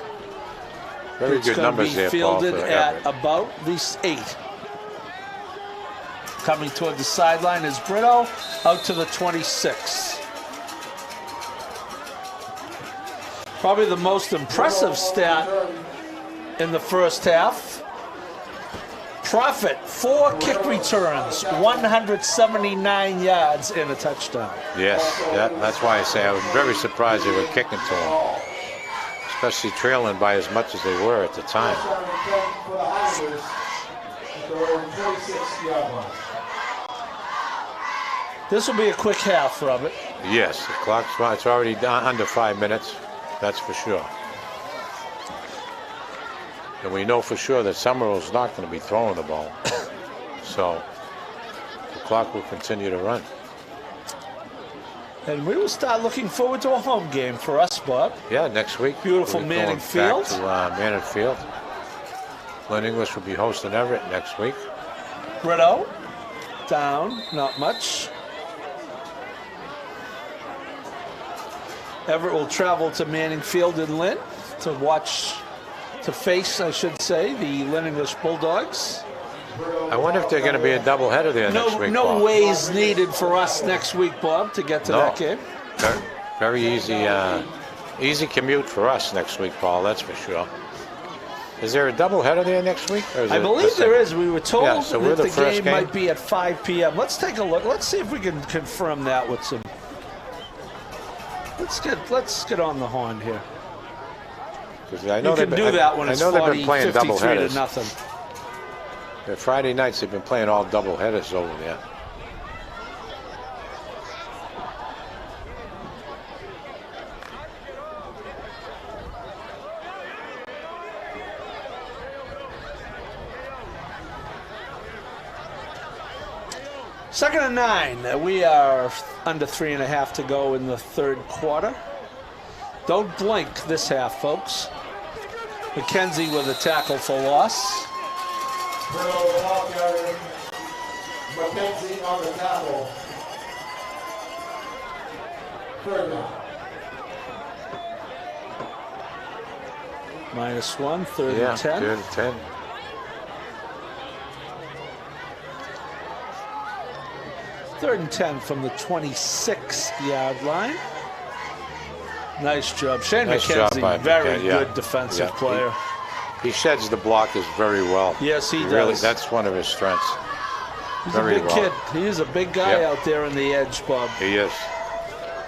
S6: Very good numbers there,
S5: It's
S6: Paul.
S5: going to be fielded at about the 8. Coming toward the sideline is Brito, out to the 26. Probably the most impressive stat in the first half. Profit, 4 kick returns, 179 yards and a touchdown.
S6: Yes, that's why I say I was very surprised they were kicking to him, especially trailing by as much as they were at the time.
S7: Touchdown for the Highlanders at their own 46-yard line.
S5: This will be a quick half, Robert.
S6: Yes, the clock's it's already under 5 minutes, that's for sure. And we know for sure that Somerville's not going to be throwing the ball. So the clock will continue to run.
S5: And we will start looking forward to a home game for us, Bob.
S6: Yeah, next week.
S5: Beautiful
S6: we're
S5: Manning
S6: going
S5: Field.
S6: back to Manning Field. Glenn English will be hosting Everett next week.
S5: Brito, down, not much. Everett will travel to Manning Field in Lynn to face, I should say, the Lynn English Bulldogs.
S6: I wonder if they're going to be a doubleheader there next week.
S5: No
S6: Paul.
S5: ways needed for us next week, Bob, to get to that game.
S6: Very easy, easy commute for us next week, Paul. That's for sure. Is there a doubleheader there next week? Or is
S5: I
S6: it
S5: believe there is. We were told
S6: so
S5: that
S6: we're
S5: the
S6: first
S5: game might be at 5 p.m. Let's take a look. Let's see if we can confirm that with some. Let's get on the horn here.
S6: I know
S5: you can do that when it's 40, 53 to nothing.
S6: Yeah, Friday nights they've been playing all doubleheaders over there.
S5: Second and 9. We are under 3.5 to go in the third quarter. Don't blink this half, folks. McKenzie with a tackle for loss.
S7: Mackenzie on the tackle. Third down.
S5: -1, third and 10.
S6: Third and 10.
S5: Third and 10 from the 26-yard line. Nice job. Shane
S6: Nice
S5: McKenzie,
S6: job by
S5: very
S6: McKenzie, yeah.
S5: good defensive
S6: Yeah,
S5: player.
S6: He sheds the blockers very well.
S5: Yes, he
S6: Really,
S5: does.
S6: that's one of his strengths.
S5: He's
S6: very
S5: a big
S6: well.
S5: kid. He is a big guy
S6: Yep.
S5: out there on the edge, Bob.
S6: He is.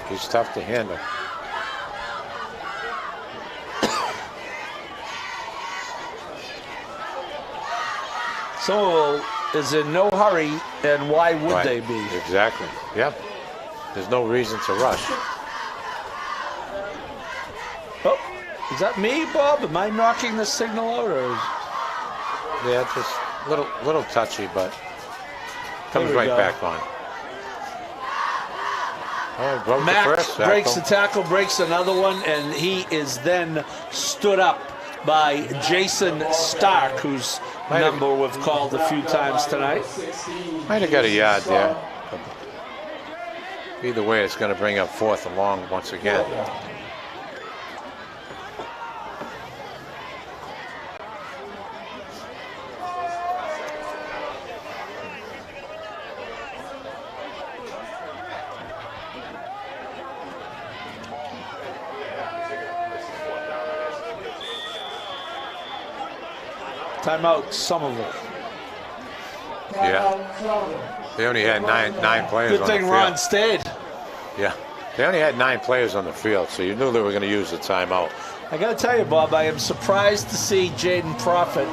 S6: He's tough to handle.
S5: Somerville is in no hurry, and why would
S6: Right.
S5: they be?
S6: Exactly. Yep. There's no reason to rush.
S5: Oh, is that me, Bob? Am I knocking the signal out, or?
S6: Yeah, just little touchy, but comes
S5: There we
S6: right
S5: go.
S6: back on. Oh, broke the
S5: Max
S6: first
S5: breaks the
S6: tackle.
S5: tackle, breaks another one, and he is then stood up by Jason Stark, whose number we've called a few times tonight.
S6: Might have got a yard there. Either way, it's going to bring up 4th and long once again.
S5: Timeout, Somerville.
S6: Yeah. They only had nine players
S5: Good
S6: on the
S5: thing
S6: field.
S5: Ron stayed.
S6: Yeah. They only had 9 players on the field, so you knew they were going to use the timeout.
S5: I got to tell you, Bob, I am surprised to see Jaden Profit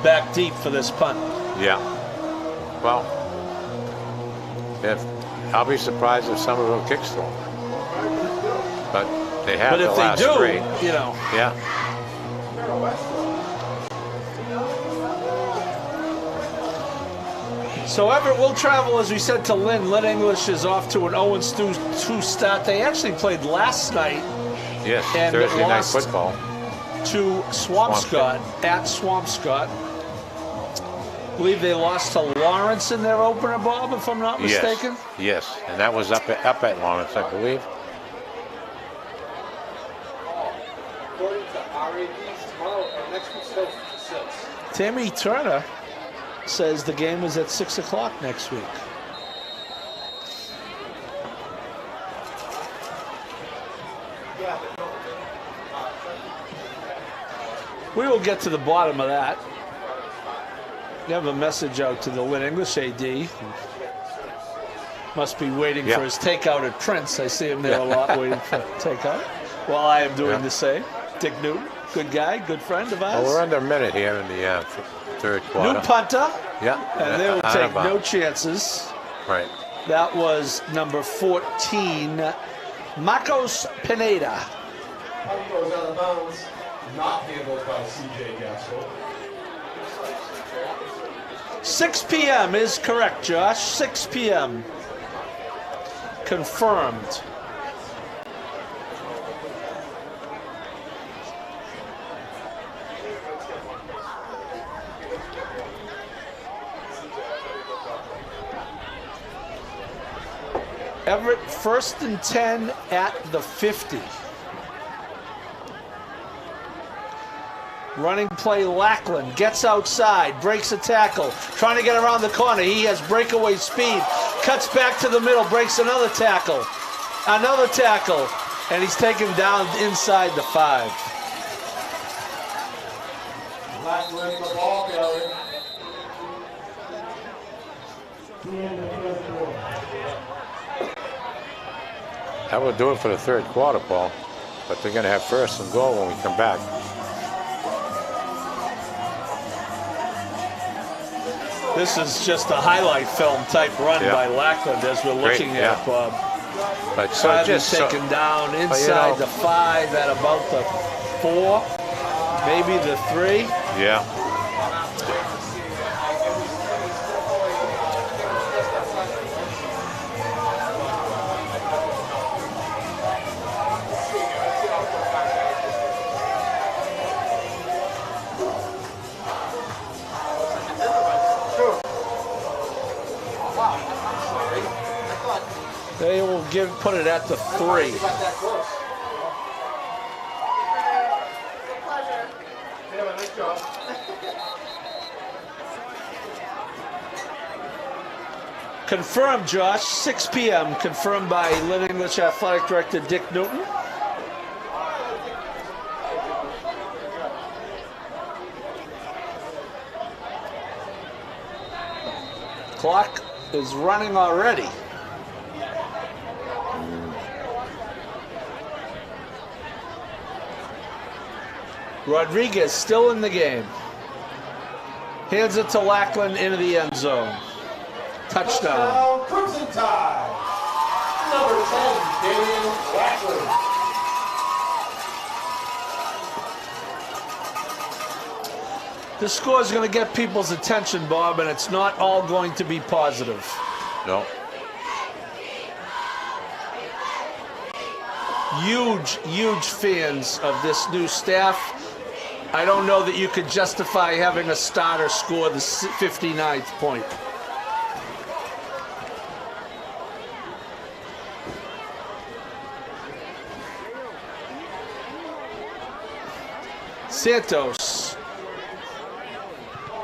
S5: back deep for this punt.
S6: Yeah. Well, I'll be surprised if Somerville kicks to them. But they have
S5: But
S6: the
S5: if they
S6: last
S5: do,
S6: 3.
S5: you know.
S6: Yeah.
S5: So Everett will travel, as we said, to Lynn. Lynn English is off to an 0-2 start. They actually played last night
S6: Yes.
S5: And
S6: Thursday night
S5: lost
S6: football.
S5: to Swampscott at Swampscott. I believe they lost to Lawrence in their opener, Bob, if I'm not mistaken.
S6: Yes. Yes. And that was up at Lawrence, I believe.
S8: According to RAPs, tomorrow, next week's scheduled for 6.
S5: Tammy Turner says the game is at 6 o'clock next week. We will get to the bottom of that. You have a message out to the Lynn English AD. Must be waiting for his takeout at Prince. I see him there a lot waiting for takeout. While I am doing the same. Dick Newton, good guy, good friend of ours.
S6: Well, we're under a minute here in the third quarter.
S5: New punter.
S6: Yeah.
S5: And they will take
S6: About.
S5: no chances.
S6: Right.
S5: That was number 14, Marcos Pineda.
S7: Punt goes out of bounds. Not handled by C.J. Gaskell.
S5: 6 p.m. is correct, Josh. 6 p.m. Confirmed. Everett 1st and 10 at the 50. Running play, Lackland gets outside, breaks a tackle, trying to get around the corner. He has breakaway speed, cuts back to the middle, breaks another tackle, and he's taken down inside the 5.
S7: Lackland, the ball carrier.
S6: That will do it for the third quarter, Paul. But they're going to have 1st and goal when we come back.
S5: This is just a highlight film type run
S6: Yeah.
S5: by Lackland as we're looking
S6: Great,
S5: at
S6: yeah.
S5: Bob.
S6: But so
S5: Bradley
S6: just
S5: taken down inside the 5 at about the 4, maybe the 3.
S6: Yeah.
S5: put it at the 3.
S8: You got that close. Yeah, nice job.
S5: Confirmed, Josh, 6 p.m. Confirmed by Lynn English Athletic Director Dick Newton. Clock is running already. Rodriguez still in the game. Hands it to Lackland into the end zone. Touchdown.
S7: Crimson Tide. Number 10, Damian Lackland.
S5: This score is going to get people's attention, Bob, and it's not all going to be positive.
S6: No.
S5: Huge fans of this new staff. I don't know that you could justify having a starter score the 59th point. Santos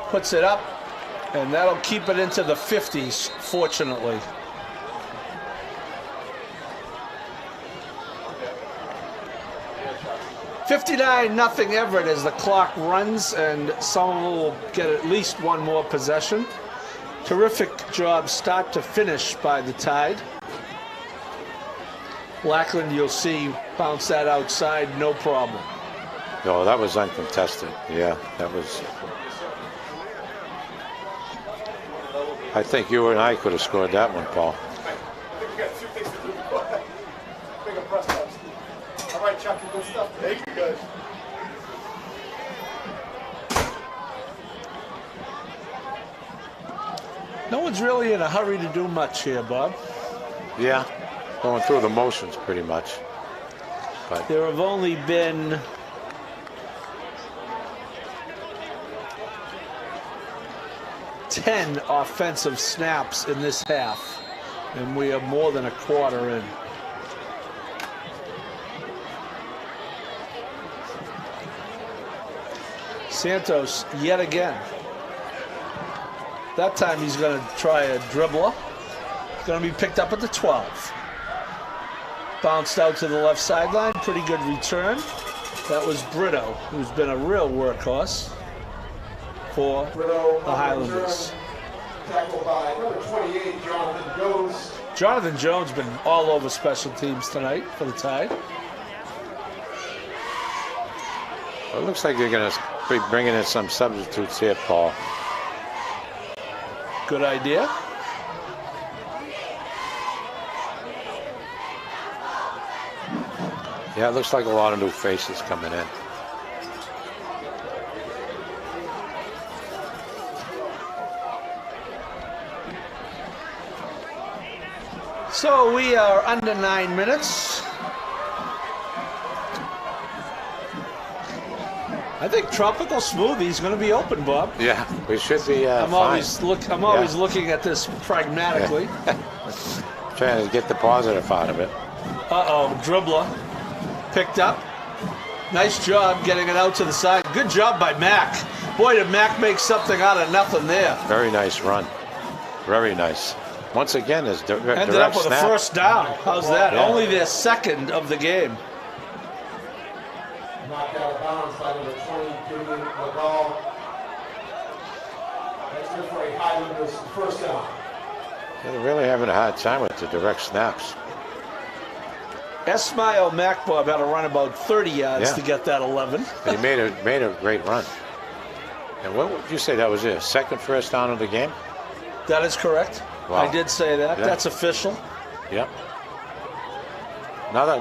S5: puts it up, and that'll keep it into the 50s, fortunately. $59-0 Everett as the clock runs, and Somerville will get at least one more possession. Terrific job start to finish by the Tide. Lackland, you'll see, bounce that outside, no problem.
S6: No, that was uncontested. Yeah, that was. I think you and I could have scored that one, Paul.
S8: I think we got 2 things to do. Big press ups. All right, Chuck, good stuff. Thank you, guys.
S5: No one's really in a hurry to do much here, Bob.
S6: Yeah, going through the motions pretty much. But
S5: There have only been 10 offensive snaps in this half, and we are more than a quarter in. Santos yet again. That time he's going to try a dribbler. It's going to be picked up at the 12. Bounced out to the left sideline. Pretty good return. That was Brito, who's been a real workhorse for the Highlanders.
S7: Tackled by number 28, Jonathan Jones.
S5: Jonathan Jones been all over special teams tonight for the Tide.
S6: it looks like they're going to be bringing in some substitutes here, Paul.
S5: Good idea.
S6: Yeah, it looks like a lot of new faces coming in.
S5: So we are under 9 minutes. I think Tropical Smoothie is going to be open, Bob.
S6: Yeah, we should be.
S5: I'm always looking at this pragmatically.
S6: Trying to get the positive out of it.
S5: Uh-oh, dribbler picked up. Nice job getting it out to the side. Good job by Mac. Boy, did Mac make something out of nothing there.
S6: Very nice run. Very nice. Once again, there's
S5: ended up with a first down. How's that?
S6: Yeah.
S5: Only their second of the game.
S7: Knocked out of bounds by number 20, Julian McGall. That's good for a Highlanders first down.
S6: Yeah, they're really having a hard time with the direct snaps.
S5: Esmail Macbob had to run about 30 yards to get that 11.
S6: But he made a great run. And what would you say that was his second first down of the game?
S5: That is correct.
S6: Wow.
S5: I did say that.
S6: Yeah.
S5: That's official.
S6: Yep. Another.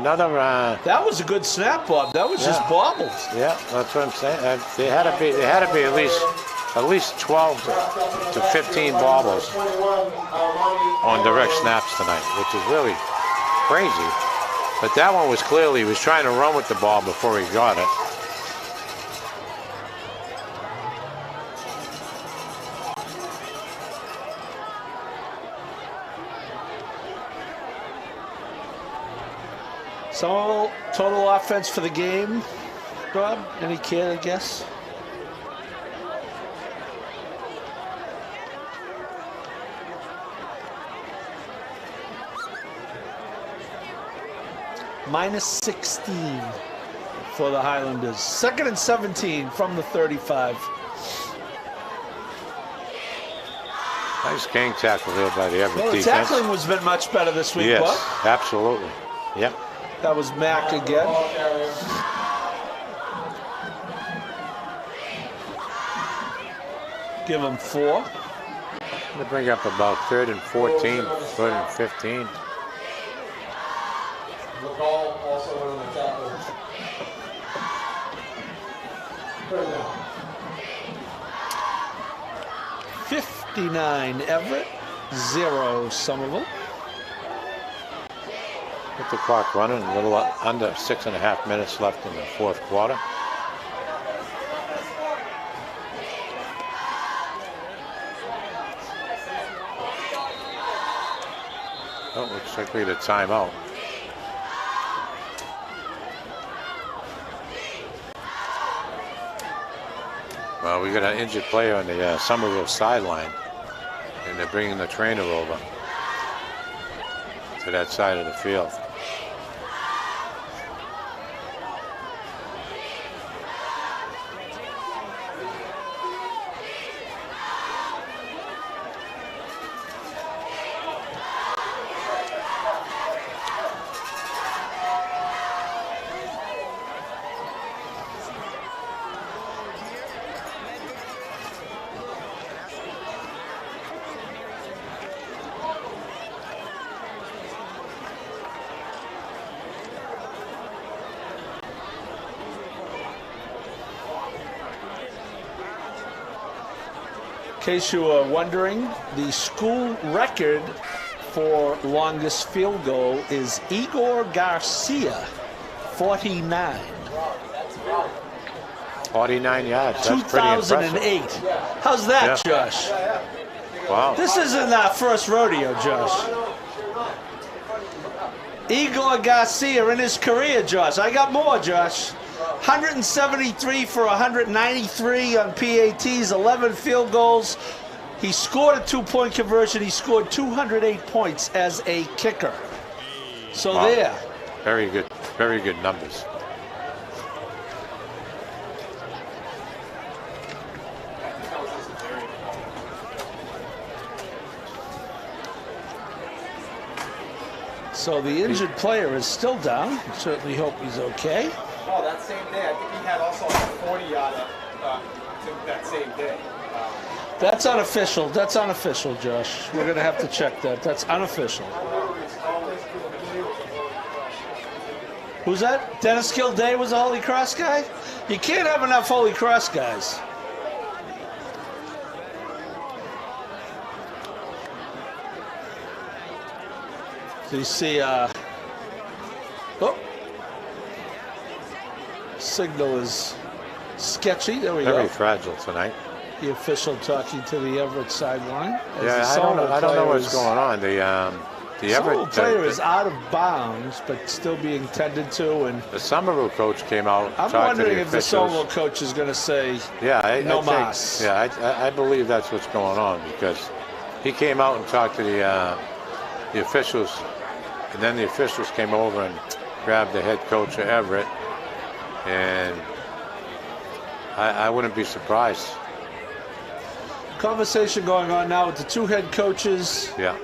S5: That was a good snap, Bob. That was just bobbled.
S6: Yeah, that's what I'm saying. They had to be at least 12 to 15 bobbles on direct snaps tonight, which is really crazy. But that one was clearly he was trying to run with the ball before he got it.
S5: So, total offense for the game, Rob? Any care to guess? Minus 16 for the Highlanders. 2nd and 17 from the 35.
S6: Nice gang tackle there by the Everett
S5: Well, the
S6: defense.
S5: tackling has been much better this week,
S6: Yes,
S5: Buck.
S6: absolutely. Yep.
S5: That was Mack again. Give him 4.
S6: They bring up about 3rd and 14, 3rd and 15.
S7: The call also went on the tackle. Third down.
S5: 59 Everett, 0 Somerville.
S6: With the clock running, a little under 6.5 minutes left in the 4th quarter. Oh, looks like we had a timeout. Well, we got an injured player on the Somerville sideline, and they're bringing the trainer over to that side of the field.
S5: In case you were wondering, the school record for longest field goal is Igor Garcia, 49.
S6: 49 yards. That's pretty impressive.
S5: 2008. How's that,
S6: Yeah.
S5: Josh?
S6: Wow.
S5: This isn't our first rodeo, Josh. Igor Garcia in his career, Josh. I got more, Josh. 173 for 193 on PATs, 11 field goals. He scored a 2-point conversion. He scored 208 points as a kicker. So
S6: Wow.
S5: there.
S6: Very good numbers.
S5: So the injured player is still down. Certainly hope he's okay.
S8: Oh, that same day, I think he had also a 40-yarder that same day.
S5: That's unofficial. That's unofficial, Josh. We're going to have to check that. That's unofficial. Who's that? Dennis Gilday was a Holy Cross guy? You can't have enough Holy Cross guys. So you see, signal is sketchy. There we go.
S6: Very fragile tonight.
S5: The official talking to the Everett sideline.
S6: Yeah, I don't know what's going on. The Everett
S5: player is out of bounds, but still being tended to. And
S6: the Somerville coach came out.
S5: I'm
S6: talked
S5: wondering
S6: to the
S5: if the
S6: officials.
S5: Somerville coach is going to say,
S6: no
S5: mas.
S6: Yeah, I believe that's what's going on, because he came out and talked to the officials, and then the officials came over and grabbed the head coach of Everett, and I wouldn't be surprised.
S5: Conversation going on now with the two head coaches.
S6: Yeah.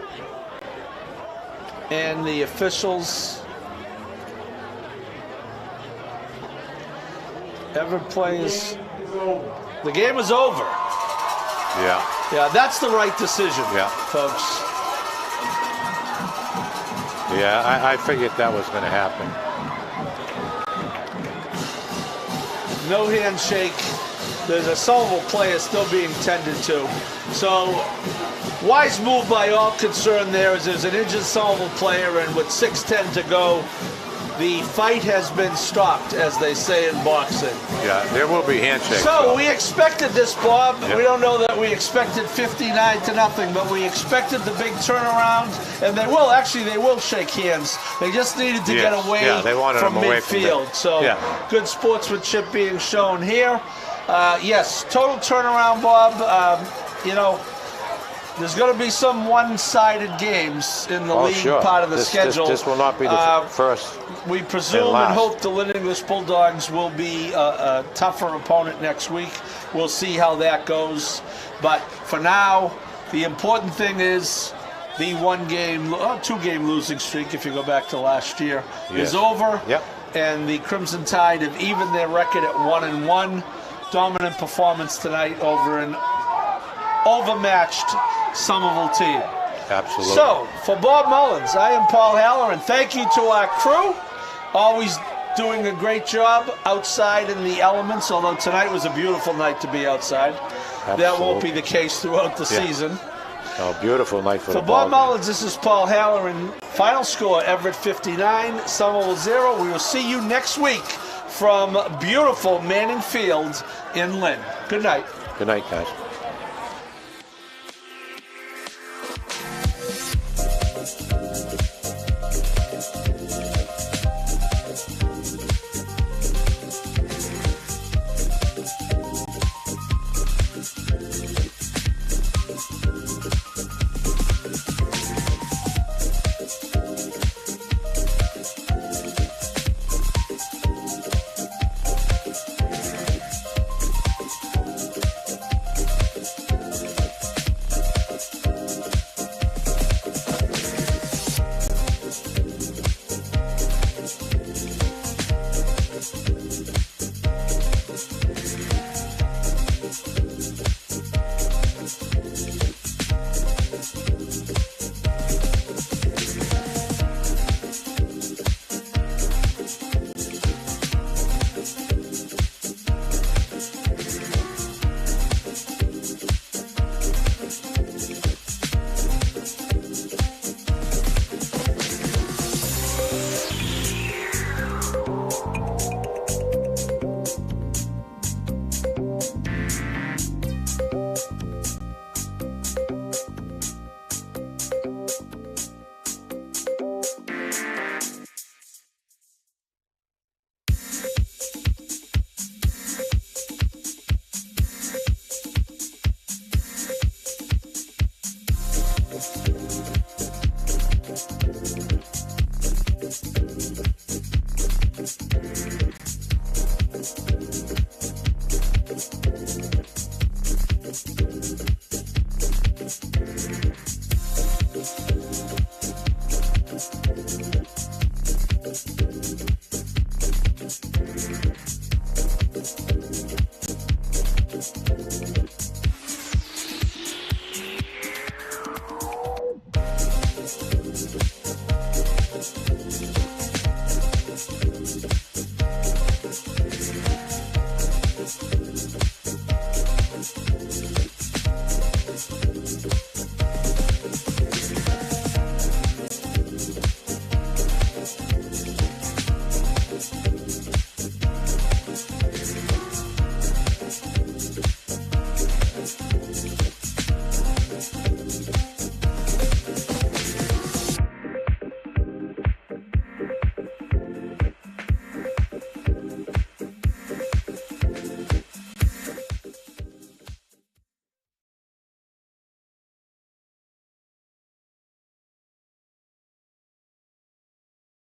S5: And the officials. Everett plays. The game is over.
S6: Yeah.
S5: Yeah, that's the right decision, folks.
S6: Yeah, I figured that was going to happen.
S5: No handshake. There's a Somerville player still being tended to. So, wise move by all concerned there, as there's an injured Somerville player, and with 6:10 to go, the fight has been stopped, as they say in boxing.
S6: Yeah, there will be handshakes.
S5: So we expected this, Bob.
S6: Yep.
S5: We don't know that we expected 59-0, but we expected the big turnaround, and they will shake hands. They just needed to get away
S6: they wanted
S5: from
S6: them away
S5: midfield.
S6: from
S5: So good sportsmanship being shown here. Yes, total turnaround, Bob. There's going to be some one-sided games in the league part of the schedule.
S6: This will not be the first.
S5: We presume and hope the Lynn English Bulldogs will be a tougher opponent next week. We'll see how that goes. But for now, the important thing is the two-game losing streak, if you go back to last year, is over.
S6: Yep.
S5: And the Crimson Tide have evened their record at 1-1. Dominant performance tonight over an overmatched Somerville team.
S6: Absolutely.
S5: So, for Bob Mullins, I am Paul Haller, and thank you to our crew. Always doing a great job outside in the elements, although tonight was a beautiful night to be outside.
S6: Absolutely.
S5: That won't be the case throughout the season.
S6: Oh, beautiful night for the
S5: Bob Mullins, this is Paul Haller, and final score, Everett 59, Somerville 0. We will see you next week from beautiful Manning Field in Lynn. Good night.
S6: Good night, guys.